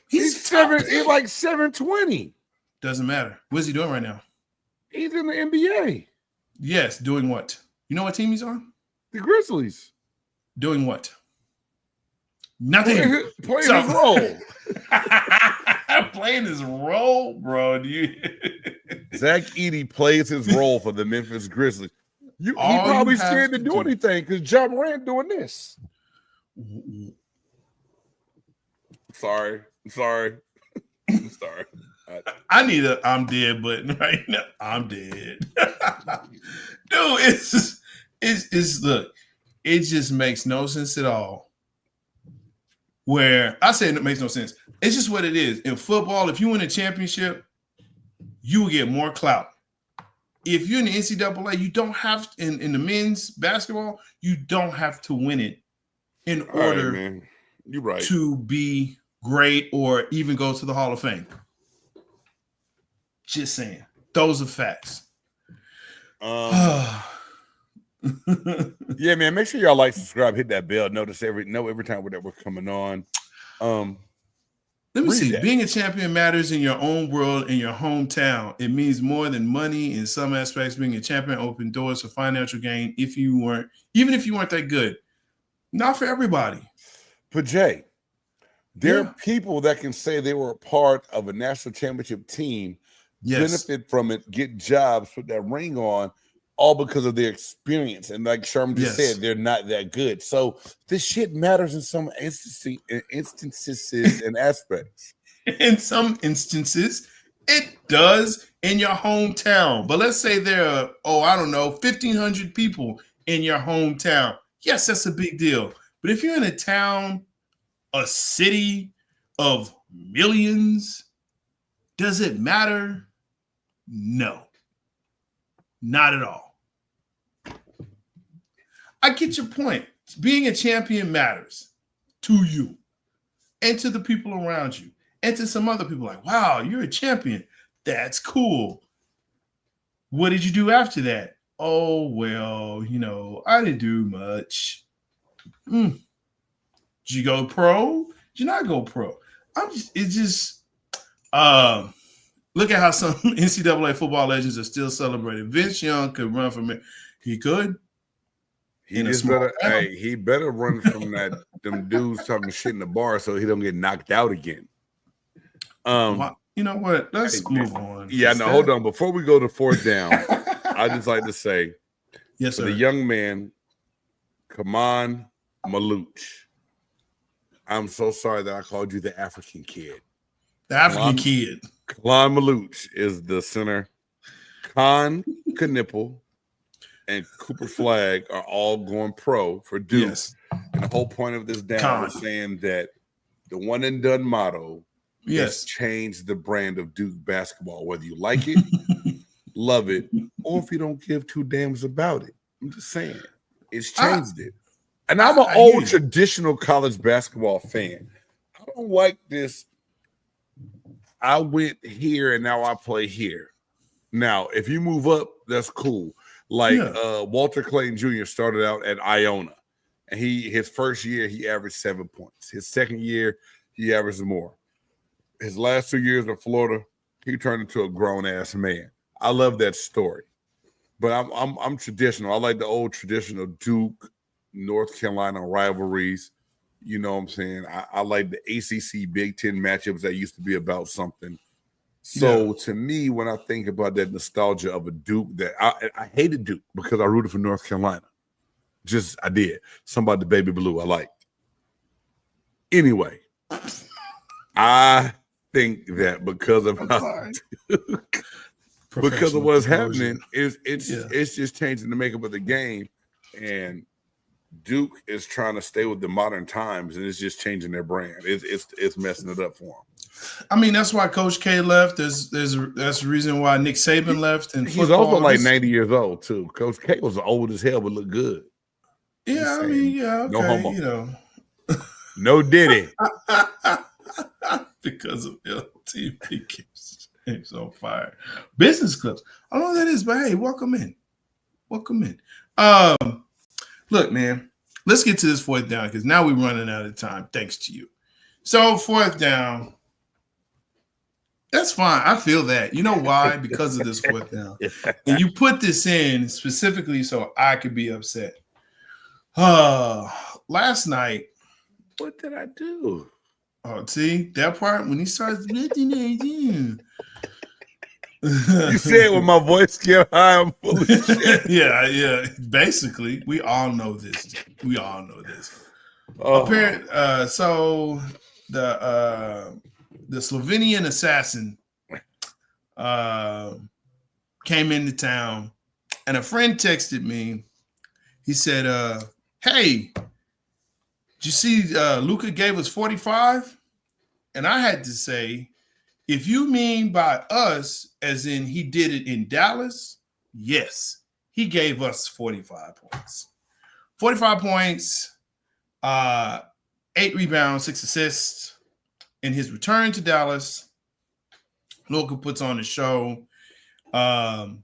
He's like 720. Doesn't matter. What's he doing right now? He's in the NBA. Yes, doing what? You know what team he's on? The Grizzlies. Doing what? Nothing. Playing his role. Playing his role, bro. Zach Edey plays his role for the Memphis Grizzlies. He probably scared to do anything because Ja Morant doing this. Sorry. I'm sorry. I need a I'm dead button right now. I'm dead. Dude, it's look, it just makes no sense at all. Where I say it makes no sense. It's just what it is. In football, if you win a championship, you will get more clout. If you're in the NCAA, you don't have in the men's basketball, you don't have to win it in order You're right. to be great or even go to the Hall of Fame. Just saying. Those are facts. Yeah, man. Make sure y'all like, subscribe, hit that bell. Know every time we're coming on. Let me see. That. Being a champion matters in your own world, in your hometown. It means more than money in some aspects. Being a champion opened doors for financial gain. Even if you weren't that good, not for everybody. But Jay, there are people that can say they were a part of a national championship team, benefit from it, get jobs, put that ring on, all because of their experience. And like Sherman just said, they're not that good. So this shit matters in some instances and aspects. In some instances, it does in your hometown. But let's say there are, 1,500 people in your hometown. Yes, that's a big deal. But if you're in a town, a city, of millions. Does it matter? No, not at all. I get your point. Being a champion matters to you and to the people around you and to some other people. Like, wow, you're a champion. That's cool. What did you do after that? Oh, well, I didn't do much. Did you go pro? Did you not go pro? Look at how some NCAA football legends are still celebrated. Vince Young could run from it. He could. He better run from them dudes talking shit in the bar so he don't get knocked out again. You know what? Let's move on. Yeah, no, hold on. Before we go to fourth down, I'd just like to say, yes, sir. The young man, Kaman Maluch. I'm so sorry that I called you the African kid. The African kid. Kalon Maluch is the center. Khan Knipple and Cooper Flagg are all going pro for Duke. Yes. And the whole point of this down is saying that the one and done motto has changed the brand of Duke basketball, whether you like it, love it, or if you don't give two damns about it. I'm just saying, it's changed it. And I'm an old traditional college basketball fan. I don't like this. I went here and now I play here. Now, if you move up, that's cool. Like Walter Clayton Jr. started out at Iona, and his first year he averaged 7 points. His second year he averaged more. His last 2 years in Florida, he turned into a grown ass man. I love that story, but I'm traditional. I like the old traditional Duke, North Carolina rivalries. You know what I'm saying? I like the ACC Big Ten matchups that used to be about something. So to me, when I think about that nostalgia of a Duke, that I hated Duke because I rooted for North Carolina. I did. Somebody the baby blue I liked. Anyway, I think that because of because of what's happening, it's just changing the makeup of the game, and Duke is trying to stay with the modern times, and it's just changing their brand. It's messing it up for them. I mean, that's why Coach K left. That's the reason why Nick Saban left. And he's also like 90 years old too. Coach K was old as hell, but looked good. Yeah, I mean, okay, no homo. No Diddy. Because of LTV keeps on fire. Business clips. I don't know what that is, but hey, welcome in. Welcome in. Look, man, let's get to this fourth down because now we're running out of time, thanks to you. So, fourth down. That's fine. I feel that. You know why? Because of this fourth down. And you put this in specifically so I could be upset. Last night. What did I do? Oh, see, that part when he starts you said when my voice get high, I'm full of shit. Yeah. Basically, we all know this. Oh. So the Slovenian assassin came into town, and a friend texted me. He said, hey, did you see Luka gave us 45? And I had to say, if you mean by us, as in he did it in Dallas, yes, he gave us 45 points. 45 points, 8 rebounds, 6 assists. In his return to Dallas, Luka puts on a show. And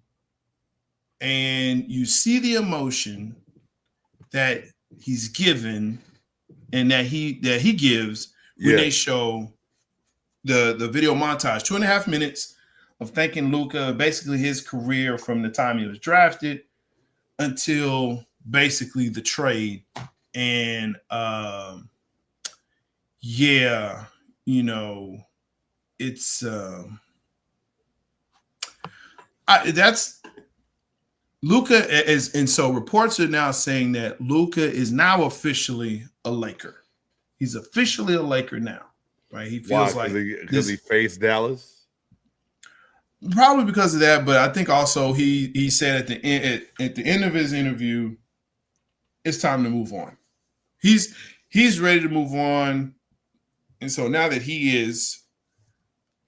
you see the emotion that he's given and that he gives when they show the video montage, 2.5 minutes of thanking Luka, basically his career from the time he was drafted until basically the trade. And it's that's Luka is, and so reports are now saying that Luka is now officially a Laker. He's officially a Laker now, right? He feels like because he faced Dallas. Probably because of that, but I think also he said at the end of his interview, it's time to move on. He's ready to move on. And so now that he's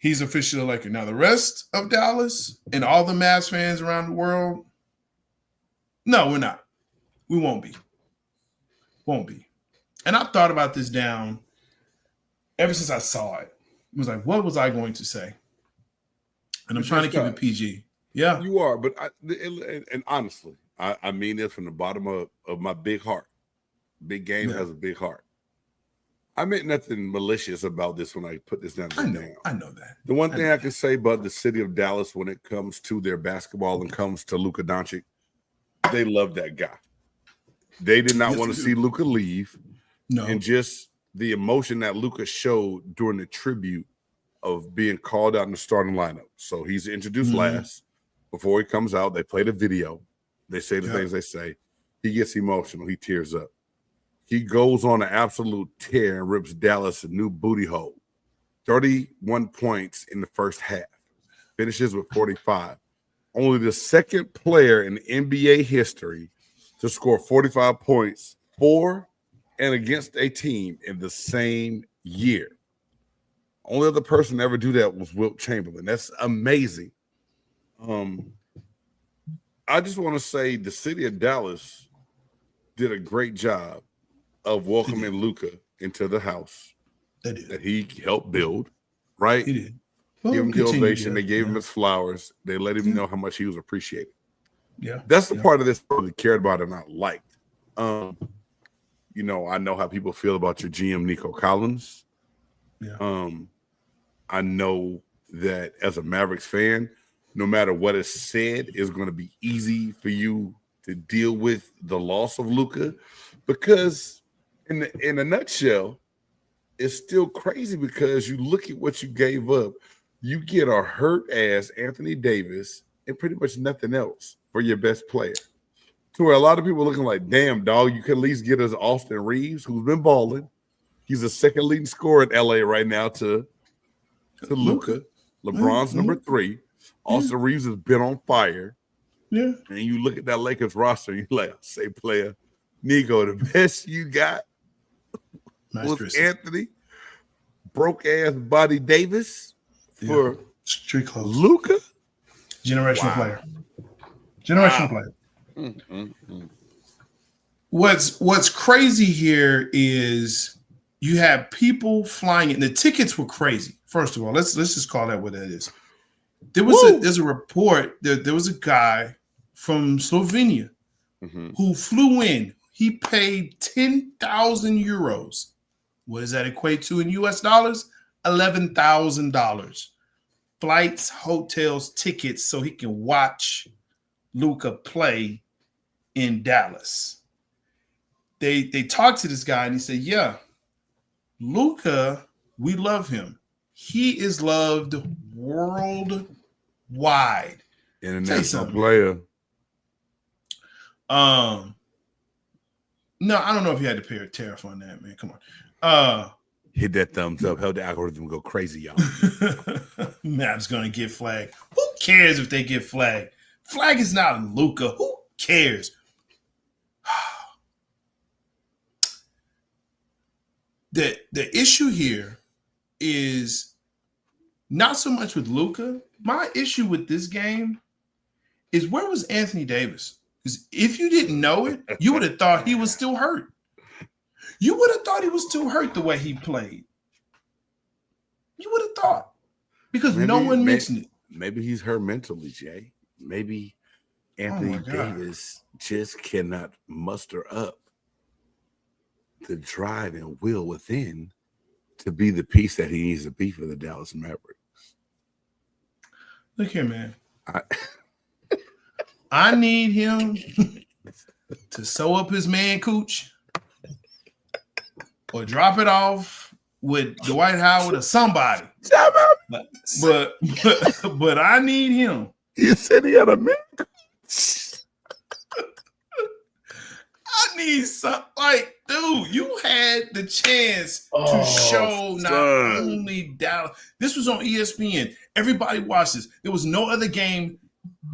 officially a Laker. Now the rest of Dallas and all the Mavs fans around the world, no, we're not. We won't be. Won't be. And I've thought about this down ever since I saw it. It was like, what was I going to say? And I'm trying to keep it PG. Yeah. You are, but and honestly, I mean this from the bottom of my big heart. Big Game has a big heart. I meant nothing malicious about this when I put this down. I know that. The one thing I can say about the city of Dallas when it comes to their basketball and comes to Luka Doncic, they love that guy. They did not want to see Luka leave. No. And just the emotion that Luka showed during the tribute of being called out in the starting lineup. So he's introduced last. Before he comes out, they play the video. They say the things they say. He gets emotional. He tears up. He goes on an absolute tear and rips Dallas a new booty hole. 31 points in the first half. Finishes with 45. Only the second player in NBA history to score 45 points for and against a team in the same year. Only other person to ever do that was Wilt Chamberlain. That's amazing. I just want to say the city of Dallas did a great job of welcoming Luka into the house that he helped build, right? He did. Give him the ovation. They gave him his flowers. They let him know how much he was appreciated. Yeah. That's the part of this I really cared about and I liked. You know, I know how people feel about your GM, Nico Collins. Yeah. I know that as a Mavericks fan, no matter what is said, it's going to be easy for you to deal with the loss of Luka because in a nutshell, it's still crazy because you look at what you gave up. You get a hurt-ass Anthony Davis and pretty much nothing else for your best player. To where a lot of people are looking like, damn, dog, you can at least get us Austin Reeves, who's been balling. He's the second leading scorer in LA right now to Luka. LeBron's number 3. Austin Reeves has been on fire. Yeah. And you look at that Lakers roster, you're like, say, player, Nico, the best you got was Anthony, broke-ass body Davis for street clothes. Luka. Generational player. Generational player. What's crazy here is you have people flying in. The tickets were crazy. First of all, let's just call that what that is. There's a report that there was a guy from Slovenia who flew in. He paid 10,000 euros. What does that equate to in US dollars? $11,000. Flights, hotels, tickets, so he can watch Luka play in Dallas. They talked to this guy and he said, yeah, Luka, we love him. He is loved worldwide. International player. No, I don't know if you had to pay a tariff on that, man. Come on. Hit that thumbs up. Help the algorithm go crazy, y'all. Mav's gonna get flagged. Who cares if they get flagged? Flag is not Luka. Who cares? The issue here is not so much with Luka. My issue with this game is where was Anthony Davis? Because if you didn't know it, you would have thought he was still hurt. You would have thought he was still hurt the way he played. You would have thought. Because no one mentioned it. Maybe he's hurt mentally, Jay. Maybe Anthony Davis just cannot muster up the drive and will within to be the piece that he needs to be for the Dallas Mavericks. Look here, man. I need him to sew up his man cooch or drop it off with Dwight Howard or somebody. But I need him. You said he had a man cooch. I need some, like, dude, you had the chance to show not only Dallas. This was on ESPN. Everybody watched this. There was no other game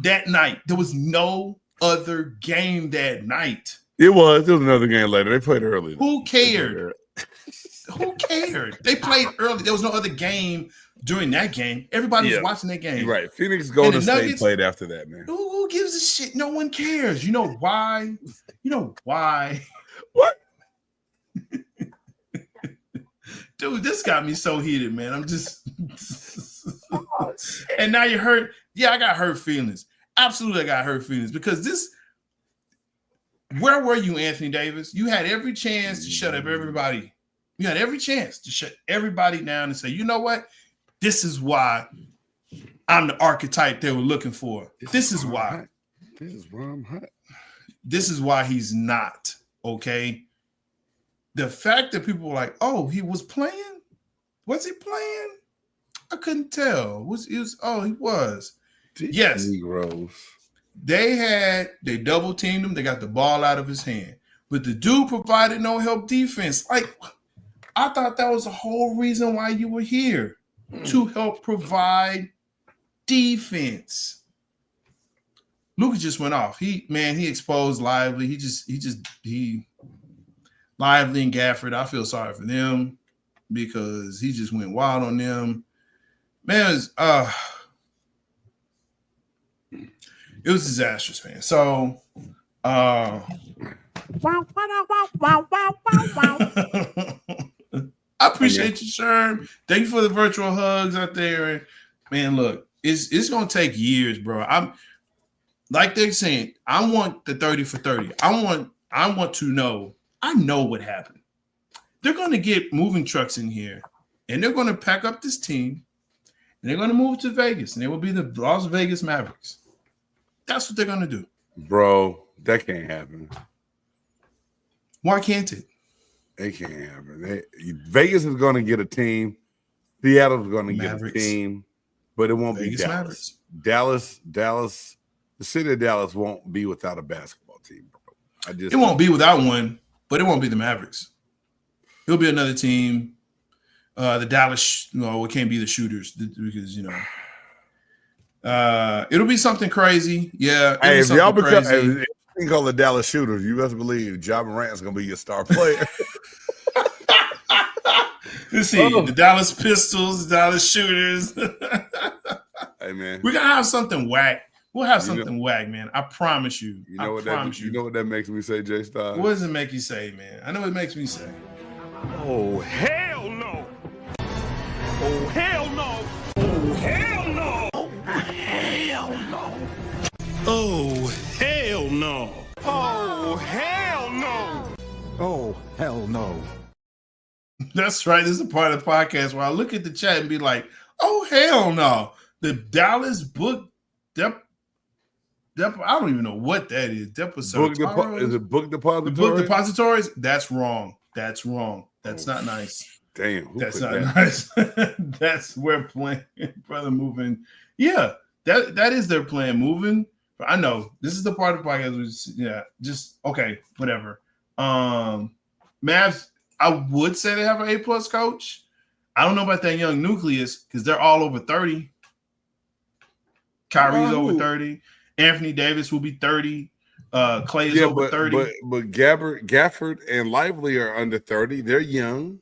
that night. There was no other game that night. It was another game later. They played early. Who cared? Who cared? They played early. There was no other game during that game. Everybody was watching that game. You're right. Phoenix Golden State played after that, man. Who gives a shit? No one cares. You know why? What? Dude, this got me so heated, man. I'm just and now you're hurt. Yeah, I got hurt feelings. Absolutely, I got hurt feelings because this. Where were you, Anthony Davis? You had every chance to shut up everybody. You had every chance to shut everybody down and say, you know what? This is why I'm the archetype they were looking for. This is why. This is why I'm hot. This is why he's not, okay? The fact that people were like, oh, he was playing? Was he playing? I couldn't tell. He was. Yes. Negroes. They double teamed him. They got the ball out of his hand. But the dude provided no help defense. Like, I thought that was the whole reason why you were here, to help provide defense. Luka just went off. He exposed Lively. He Lively and Gafford. I feel sorry for them because he just went wild on them. Man, it was disastrous, man. So, I appreciate you, Sherm. Thank you for the virtual hugs out there. And man, look, it's gonna take years, bro. I'm like they're saying, I want the 30 for 30. I want to know. I know what happened. They're gonna get moving trucks in here, and they're gonna pack up this team, and they're gonna move to Vegas, and they will be the Las Vegas Mavericks. That's what they're going to do. Bro, that can't happen. Why can't it? It can't happen. Vegas is going to get a team. Seattle's going to get a team. But it won't Vegas be Dallas. Mavericks. Dallas, the city of Dallas won't be without a basketball team, bro. It won't be without one, but it won't be the Mavericks. It'll be another team. The Dallas, it can't be the Shooters because, it'll be something crazy. Yeah. Hey, if y'all become call the Dallas Shooters, you best believe Ja Morant's gonna be your star player. Let's see the Dallas Pistols, the Dallas Shooters. Hey man, we're gonna have something whack. We'll have something whack, man. I promise you. You know what that makes me say, J-Stogs? What does it make you say, man? I know what it makes me say. Oh hell no! Oh hell no! Oh hell no! Hell no! Oh, hell no! Oh, hell no! Oh, hell no. That's right. This is the part of the podcast where I look at the chat and be like, oh, hell no. The Dallas book, I don't even know what that is. Is it book depository? The book depositories? That's wrong. That's not nice. Damn. That's not nice. That's where playing, brother, moving. Yeah. That is their plan, moving. But I know this is the part of the podcast. Just okay, whatever. Mavs, I would say they have an A+ coach. I don't know about that young nucleus because they're all over 30. Kyrie's over 30. Anthony Davis will be 30. Clay is over 30. But Gafford and Lively are under 30. They're young.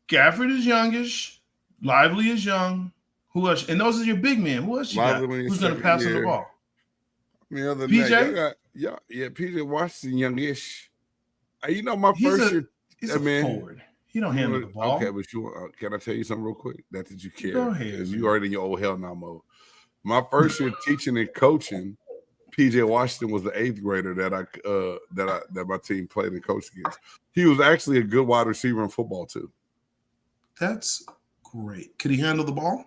Gafford is youngish. Lively is young. Who else? And those are your big men. Who else you got? Who's going to pass on the ball? I mean, other than PJ? That, PJ Washington, youngish. My first year. He's a forward. He don't handle the ball. Okay, but can I tell you something real quick? Not that you care. Go ahead. Because you already in your old hell now mode. My first year teaching and coaching, PJ Washington was the 8th grader that my team played and coached against. He was actually a good wide receiver in football too. That's great. Could he handle the ball?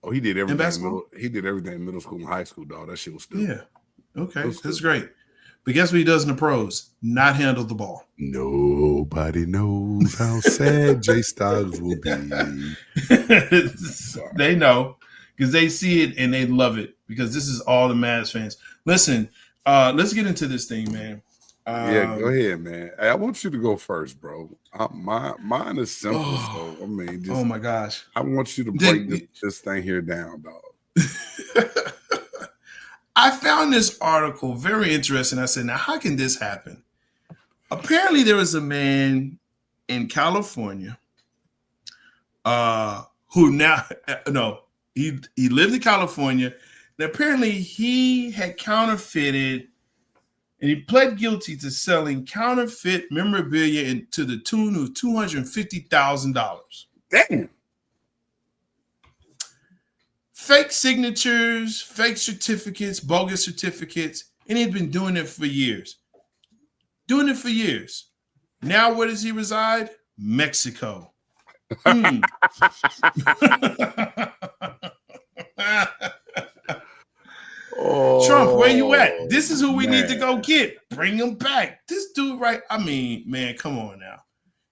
Oh, he did everything. He did everything in middle school and high school, dog. That shit was stupid. Yeah. Okay, that's great. But guess what he does in the pros? Not handle the ball. Nobody knows how sad J-Stogs will be. They know because they see it and they love it because this is all the Mavs fans. Listen, let's get into this thing, man. Go ahead, man. Hey, I want you to go first, bro. Mine is simple. So I mean, oh my gosh, I want you to break this thing here down, dog. I found this article very interesting. I said, now how can this happen? Apparently, there was a man in California, who now he lived in California. And apparently he had counterfeited, and he pled guilty to selling counterfeit memorabilia to the tune of $250,000. Damn. Fake signatures, fake certificates, bogus certificates, and he'd been doing it for years. Now, where does he reside? Mexico. Oh, Trump, where you at? This is who we need to go get. Bring him back. This dude, right? I mean, man, come on now.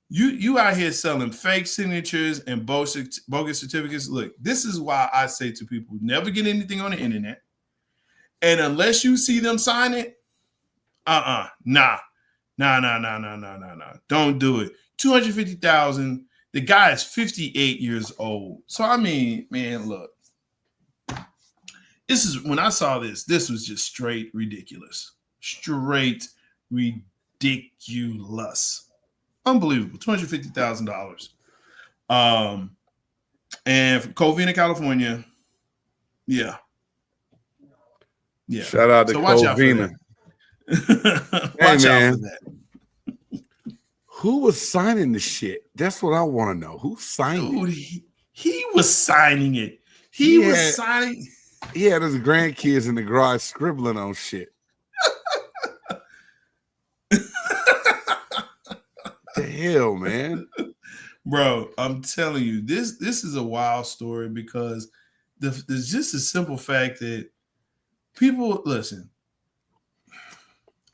You out here selling fake signatures and bogus certificates. Look, this is why I say to people, never get anything on the internet. And unless you see them sign it, nah. Don't do it. $250,000. The guy is 58 years old. So I mean, man, look. This is when I saw this was just straight ridiculous. Straight ridiculous. Unbelievable. $250,000. And from Covina, California. Yeah. Shout out to Covina. Watch out for that. Who was signing the shit? That's what I want to know. Who signed it? He was signing it. He was signing. He had his grandkids in the garage scribbling on shit. The hell, man. Bro, I'm telling you, this is a wild story because there's just a simple fact that people, listen,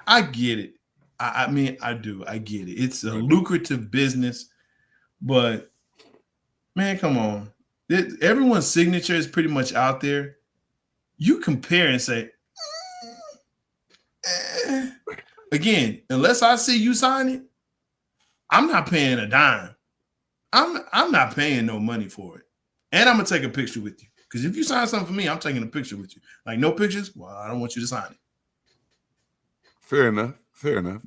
I get it. I mean, I do. I get it. It's a lucrative business, but man, come on. Everyone's signature is pretty much out there. You compare and say, again, unless I see you sign it, I'm not paying a dime. I'm not paying no money for it. And I'm going to take a picture with you. Because if you sign something for me, I'm taking a picture with you. Like, no pictures? Well, I don't want you to sign it. Fair enough.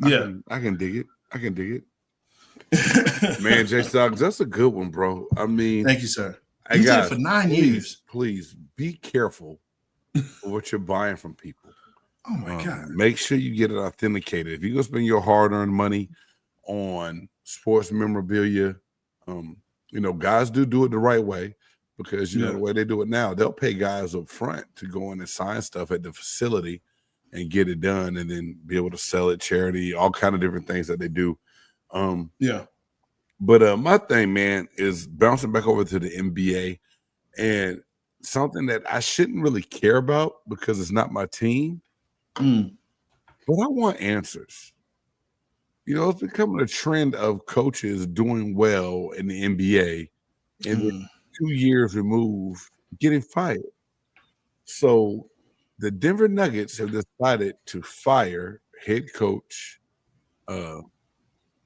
Yeah. I can dig it. Man, J-Stogs, that's a good one, bro. I mean, thank you, sir. You did it for 9 years. Please be careful of what you're buying from people. Oh, my God. Make sure you get it authenticated. If you're going to spend your hard-earned money on sports memorabilia, guys do it the right way because, you know, the way they do it now, they'll pay guys up front to go in and sign stuff at the facility and get it done and then be able to sell it, charity, all kind of different things that they do. But my thing, man, is bouncing back over to the NBA and something that I shouldn't really care about because it's not my team. But I want answers. You know, it's becoming a trend of coaches doing well in the NBA and then 2 years removed getting fired. So the Denver Nuggets have decided to fire head coach, hell's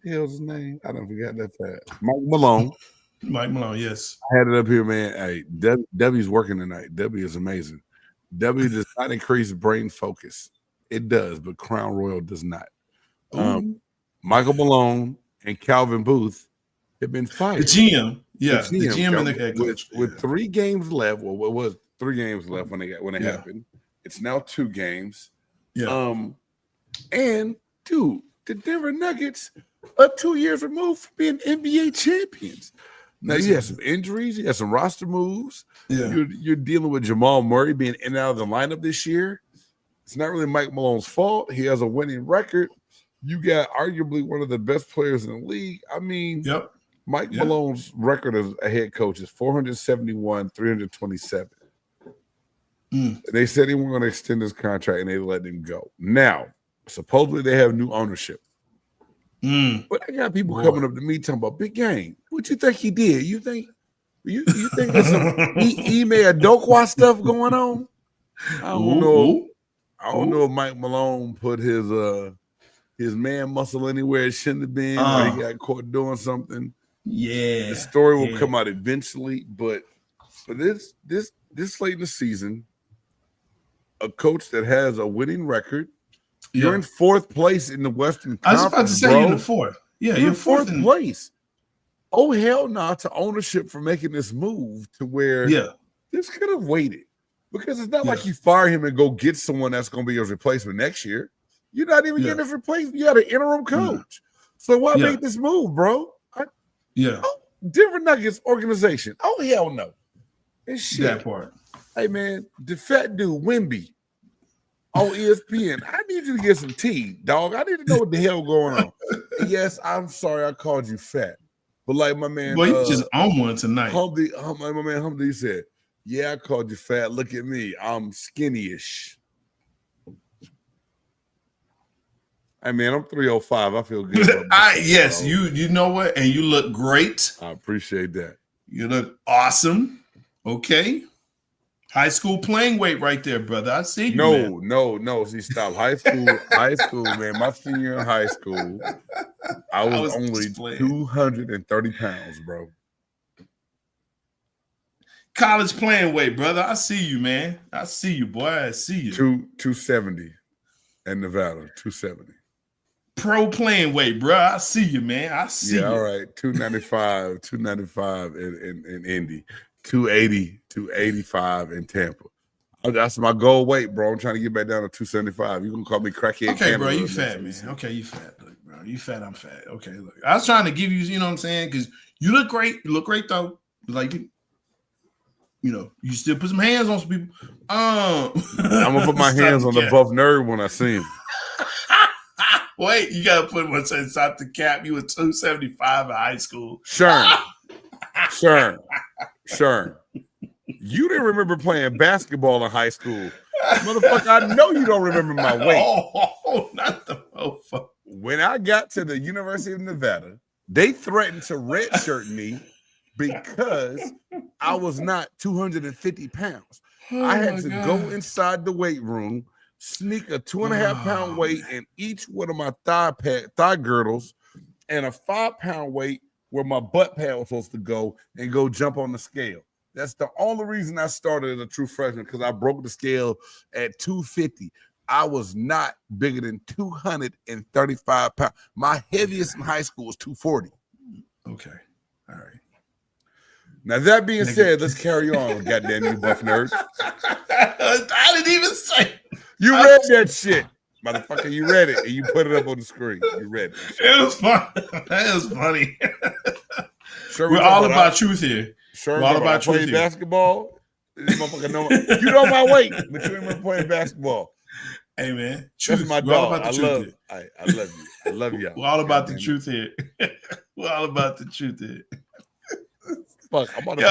his name? I don't forget that fast. Mike Malone. Mike Malone, yes. I had it up here, man. Hey, W's working tonight. W is amazing. W does not increase brain focus. It does, but Crown Royal does not. Michael Malone and Calvin Booth have been fired. The GM. Yeah, the GM and the head coach. With 3 games left, well, it was 3 games left when it happened. It's now 2 games. Yeah. And dude, the Denver Nuggets are 2 years removed from being NBA champions. Now you have some injuries, you have some roster moves. Yeah. You're dealing with Jamal Murray being in and out of the lineup this year. It's not really Mike Malone's fault. He has a winning record. You got arguably one of the best players in the league. I mean, Mike Malone's record as a head coach is 471, 327. They said he wasn't going to extend his contract, and they let him go. Now, supposedly they have new ownership. But I got people coming up to me talking about big game. What you think he did? You think there's some Ime Adokwa stuff going on? I don't know. I don't know if Mike Malone put his man muscle anywhere it shouldn't have been, or he got caught doing something. Yeah. The story will come out eventually, but for this late in the season, a coach that has a winning record, you're in 4th place in the Western Conference. I was about to say you're in the 4th. Yeah, you're 4th place. oh hell no to ownership for making this move to where this could have waited. Because it's not like you fire him and go get someone that's going to be your replacement next year. You're not even getting his replacement. You got an interim coach. So why make this move, bro? Denver Nuggets organization. Oh, hell no. And shit. That part. Hey, man, the fat dude, Wemby, on ESPN. I need you to get some tea, dog. I need to know what the hell going on. Yes, I'm sorry I called you fat. But like my man. Well, you just on one tonight. My man Humphrey said, yeah, I called you fat. Look at me. I'm skinny-ish. Hey, man, I'm 305. I feel good. Yes, you know what? And you look great. I appreciate that. You look awesome. Okay. High school playing weight right there, brother. I see you. No. See, stop. High school, man. My senior year in high school, I was only 230 pounds, bro. College playing weight, brother. I see you, man. I see you, boy. I see you. 270 in Nevada, 270. Pro playing weight, bro. I see you, man. I see you. All right. 295 in Indy. 280, 285 in Tampa. That's my goal weight, bro. I'm trying to get back down to 275. You can call me crackhead. Okay, bro. You fat, man. Okay, you fat. Look, bro. You fat, I'm fat. Okay, look. I was trying to give you, you know what I'm saying? Because you look great. You look great, though. Like, you still put some hands on some people. I'm gonna put my hands on the buff nerd when I see him. Wait, you gotta put one inside the cap. You were 275 in high school. Sure. You didn't remember playing basketball in high school. Motherfucker, I know you don't remember my weight. Oh, not the motherfucker. When I got to the University of Nevada, they threatened to redshirt me because I was not 250 pounds. I had to go inside the weight room, sneak a 2.5-pound weight in each one of my thigh girdles and a 5-pound weight where my butt pad was supposed to go and go jump on the scale. That's the only reason I started as a true freshman, because I broke the scale at 250. I was not bigger than 235 pounds. My heaviest in high school was 240. Okay. All right. Now, that being said, let's carry on, goddamn you buff nerds. I didn't even say. You read that shit. Motherfucker, you read it, and you put it up on the screen. You read it. It was fun. That was funny. Sure, we're all about truth here. Sure, we're all about truth playing here. Basketball. This motherfucker you know my weight, but you ain't playing basketball. Hey, man. Truth. That's my dog. I love you. I love y'all. We're all about the truth here. We're all about the truth here. Fuck, I'm about to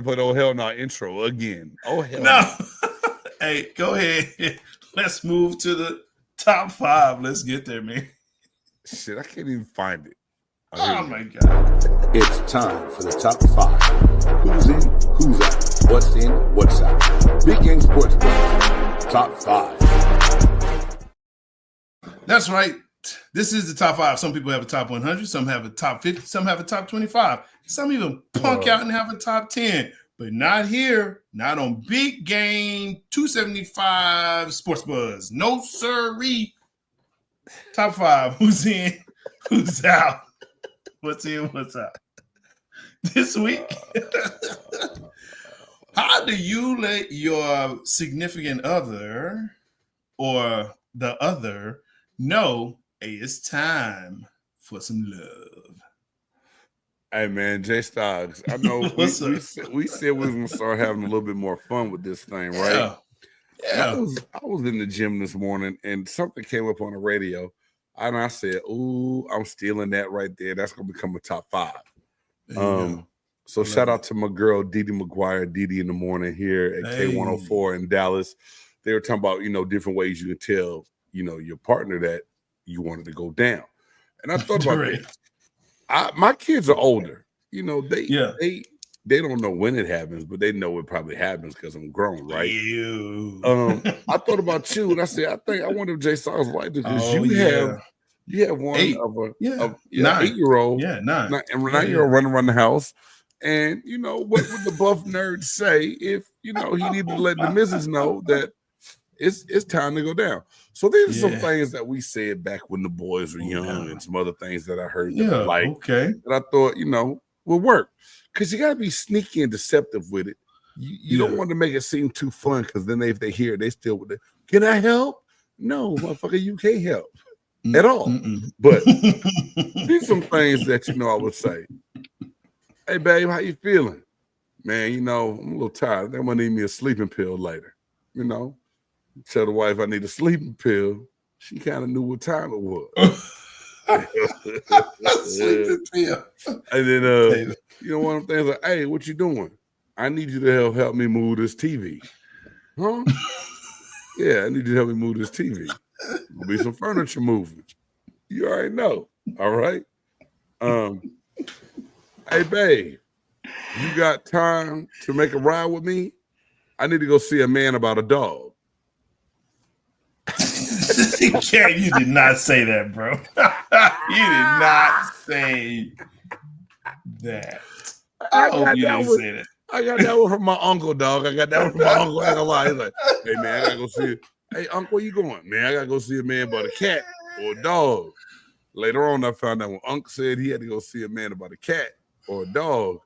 play the old hell no intro again. Oh hell no. Hey, go ahead. Let's move to the top 5. Let's get there, man. Shit, I can't even find it. Oh my God. It's time for the top 5. Who's in, who's out, what's in, what's out. Big Game Sports Buzz. Top 5. That's right. This is the top 5. Some people have a top 100. Some have a top 50. Some have a top 25. Some even punk out and have a top 10. But not here. Not on Big Game 275 Sports Buzz. No sirree. Top 5. Who's in? Who's out? What's in? What's out? This week. How do you let your significant other or the other know, hey, it's time for some love? Hey, man, J-Stogs. I know we said we was going to start having a little bit more fun with this thing, right? Yeah. I was in the gym this morning, and something came up on the radio, and I said, ooh, I'm stealing that right there. That's going to become a top 5. So shout out to my girl, Didi McGuire, Didi in the Morning here at K104 in Dallas. They were talking about, different ways you can tell, your partner that you wanted to go down. And I thought about it. My kids are older. They don't know when it happens, but they know it probably happens because I'm grown, right? I thought about you, and I said, I wonder if J-Stogs like this, because you have one of an 8-year-old, 9-year-old running around the house. And what would the buff nerd say if he needed to let the missus know that it's time to go down. So these are some things that we said back when the boys were young, and some other things that I heard that I liked, that I thought, would work. Because you got to be sneaky and deceptive with it. You don't want to make it seem too fun, because then if they hear it, they still would. Can I help? No, motherfucker, you can't help at all. But these some things that I would say. Hey, babe, how you feeling? Man, I'm a little tired. I think I'm gonna need me a sleeping pill later. Tell the wife I need a sleeping pill. She kind of knew what time it was. Sleeping pill. And then one of the things like, hey, what you doing? I need you to help me move this TV. Huh? Yeah, I need you to help me move this TV. There'll be some furniture moving. You already know. All right. Hey, babe, you got time to make a ride with me? I need to go see a man about a dog. Yeah, you did not say that, bro. You did not say that. I hope you didn't say that. I got that one from my uncle, dog. I got that one from my uncle. I ain't gonna lie. He's like, hey, man, I gotta go see it. Hey, uncle, where you going? Man, I gotta go see a man about a cat or a dog. Later on, I found out when uncle said he had to go see a man about a cat or a dog,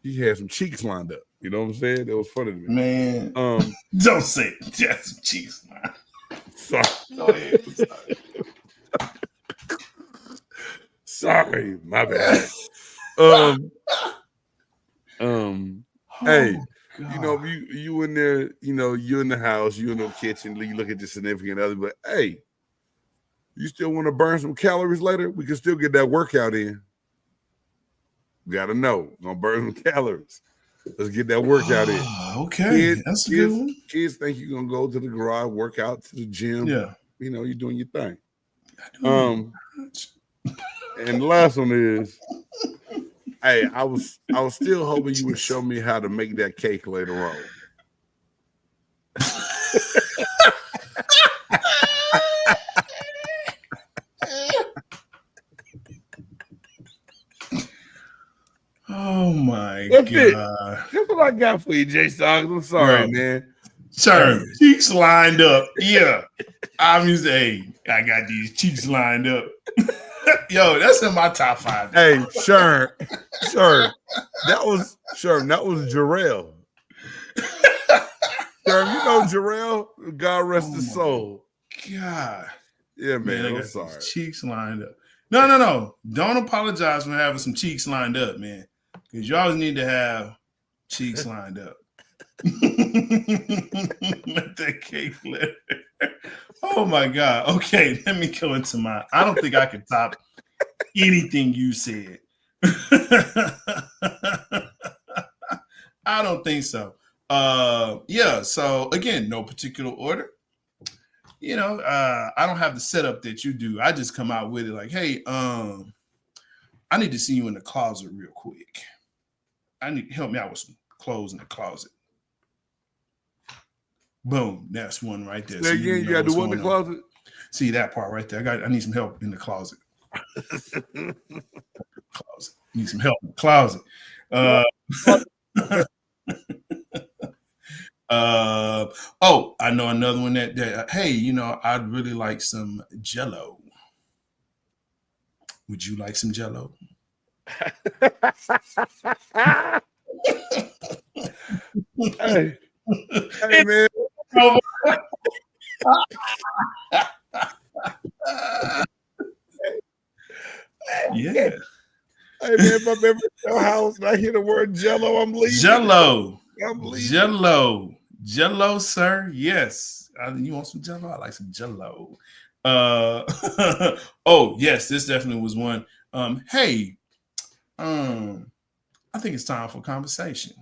he had some cheeks lined up. You know what I'm saying? That was funny to me. Man, don't say it. Just some cheeks lined up. Sorry. Go ahead. Sorry, my bad. Hey, God. you in there, you in the house, you in the kitchen, you look at your significant other, but hey, you still want to burn some calories later? We can still get that workout in. Gotta know, gonna burn some calories. Let's get that workout in. Okay, that's a good one. Kids think you're gonna go to the garage, work out to the gym. Yeah, you're doing your thing. And the last one is, hey, I was still hoping you would show me how to make that cake later on. Oh my God. That's what I got for you, J-Stogs. I'm sorry, man. Sure, cheeks lined up. Yeah. I'm used to, hey, I got these cheeks lined up. Yo, that's in my top 5. Hey, sure. That was Jarrell. Sure, Jarrell, God rest his soul. God. Yeah, man, I I'm got sorry. Cheeks lined up. No. Don't apologize for having some cheeks lined up, man. Because you always need to have cheeks lined up. Let that cake flip. Oh my God. Okay, let me go into mine. I don't think I can top anything you said. I don't think so. So again, no particular order. I don't have the setup that you do. I just come out with it like, hey, I need to see you in the closet real quick. I need help me out with some clothes in the closet. Boom, that's one right there. So again, you got the one in the closet. See that part right there. I need some help in the closet. Need some help in the closet. I know another one that hey, I'd really like some Jell-O. Would you like some Jell-O? Hey man. Yeah. Hey man, if I'm ever at your house and I hear the word Jell-O, I'm leaving. Jell-O. I'm leaving. Jell-O, sir. Yes. You want some Jell-O? I like some Jell-O. Oh, yes, this definitely was one. Hey, I think it's time for conversation.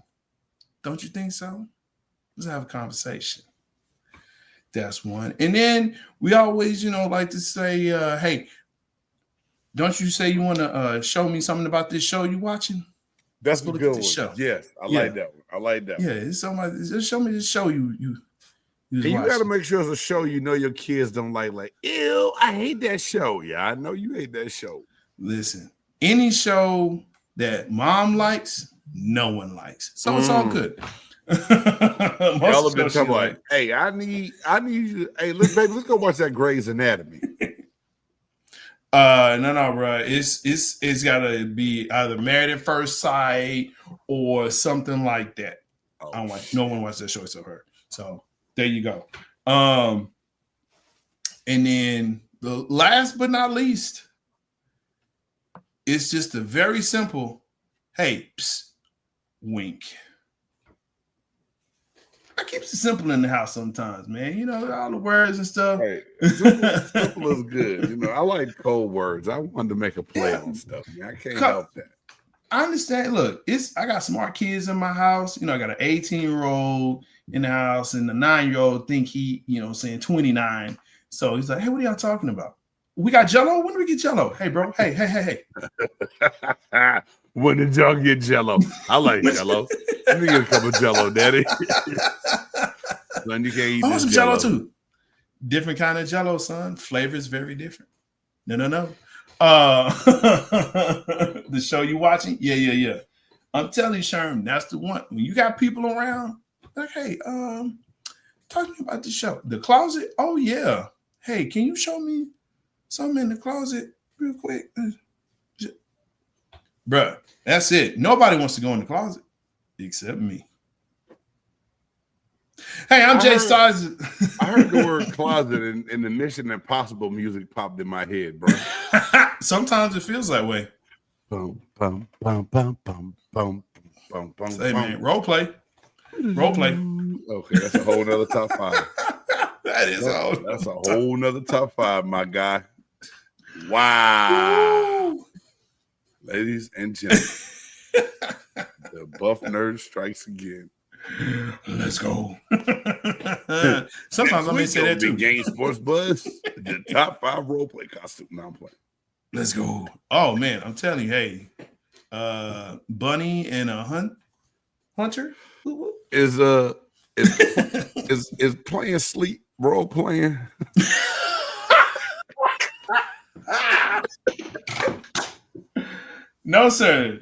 Don't you think so? Let's have a conversation. That's one. And then we always, like to say, hey, don't you say you want to show me something about this show you watching? That's a good one. Show. Yes, I like that one. I like that. Yeah, it's somebody. Just show me this show you. And you got to make sure it's a show your kids don't like. Like, ew, I hate that show. Yeah, I know you hate that show. Listen, any show that mom likes, no one likes. So it's all good. Y'all have been talking like, hey, I need you. Hey, let's go watch that Grey's Anatomy. No, bro. It's gotta be either Married at First Sight or something like that. Oh, no one watched that show except her. So there you go. And then the last but not least, it's just a very simple, hey, psst, wink. I keep it simple in the house sometimes, man. You know, all the words and stuff. Hey, simple is good. You know, I like cold words. I wanted to make a play on stuff. Man. I can't help that. I understand. Look, I got smart kids in my house. You know, I got an 18-year-old in the house, and the 9-year-old think he, saying 29. So he's like, hey, what are y'all talking about? We got Jello? When do we get Jello? Hey, bro. Hey. When did y'all get Jello? I like Jello. Let me get a cup of Jello, Daddy. Son, you can't eat this some Jello too. Different kind of Jello, son. Flavor is very different. No. The show you watching? Yeah. I'm telling you, Sherm, that's the one. When you got people around, like, hey, talk to me about the show. The closet? Oh, yeah. Hey, can you show me something in the closet real quick? Bruh, that's it. Nobody wants to go in the closet except me. Hey, I'm J-Stogs. I heard the word closet and the Mission Impossible music popped in my head, bro. Sometimes it feels that way. Boom, boom, boom, boom, boom, boom, boom, boom. Say, man, role play. Okay, that's a whole nother top 5. That's a whole nother top 5, my guy. Wow. Woo. Ladies and gentlemen, the buff nerd strikes again. Let's go. Sometimes I may say that too. Game Sports Buzz, the top 5 roleplay costume. Now I'm playing. Let's go. Oh man, I'm telling you, hey, Bunny and a Hunter is playing sleep role playing. No, sir.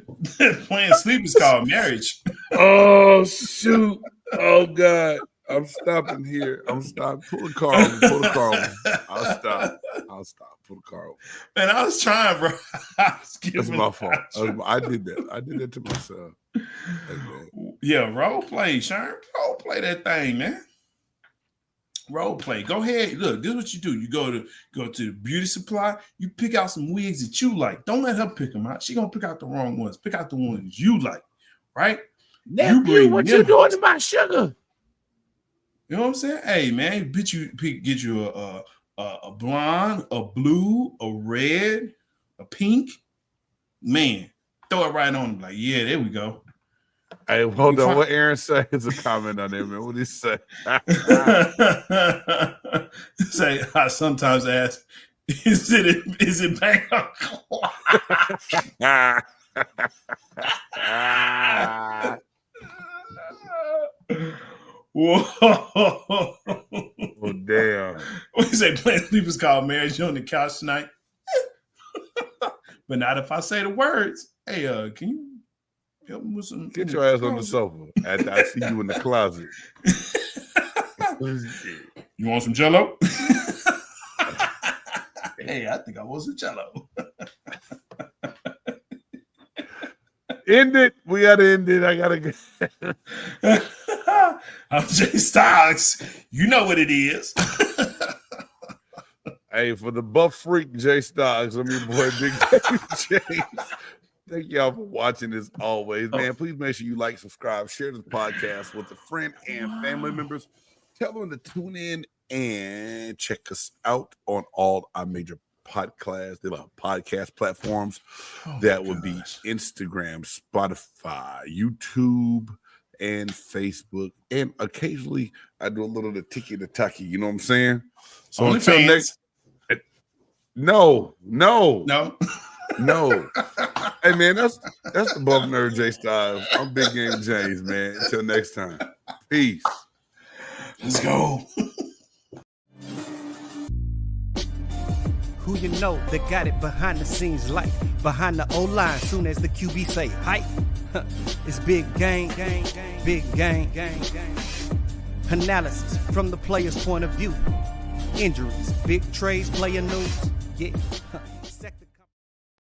Playing sleep is called marriage. Oh, shoot. Oh, God. I'm stopping here. I'm stopping. Pull the car over. I'll stop. Pull the car over. Man, I was trying, bro. That's my fault. I did that. I did that to myself. Yeah, role play, Sherm. Role play that thing, man. Role play. Go ahead. Look, this is what you do. You go to the beauty supply. You pick out some wigs that you like. Don't let her pick them out. She gonna pick out the wrong ones. Pick out the ones you like, right? Nephew, what you doing to my sugar? You know what I'm saying? Hey, man, get you a blonde, a blue, a red, a pink. Man, throw it right on. Like, yeah, there we go. Hey, hold on. What Aaron say is a comment on there, man. What did he say? Say, I sometimes ask, is it back on clock? Whoa. Well, damn. What you say, playing sleep is called marriage. You on the couch tonight? But not if I say the words. Hey, can you help me with some? Get your ass on the sofa. I see you in the closet. You want some Jello? Hey, I think I want some Jello. End it. We gotta end it. I gotta go. I'm J-Stogs. You know what it is. Hey, for the buff freak J-Stogs, I'm your boy Big Baby James. Thank y'all for watching as always, man. Please make sure you like, subscribe, share this podcast with a friend and family members. Tell them to tune in and check us out on all our major podcast platforms. That would be Instagram, Spotify, YouTube, and Facebook. And occasionally I do a little of the tiki-taki, you know what I'm saying? So until next. No. Hey man, that's the buff nerd J-Style. I'm Big Game James, man. Until next time. Peace. Let's go. Who you know that got it behind the scenes like behind the O-line soon as the QB say hype. It's big game, big game. Analysis from the player's point of view. Injuries, big trades, player news. Yeah.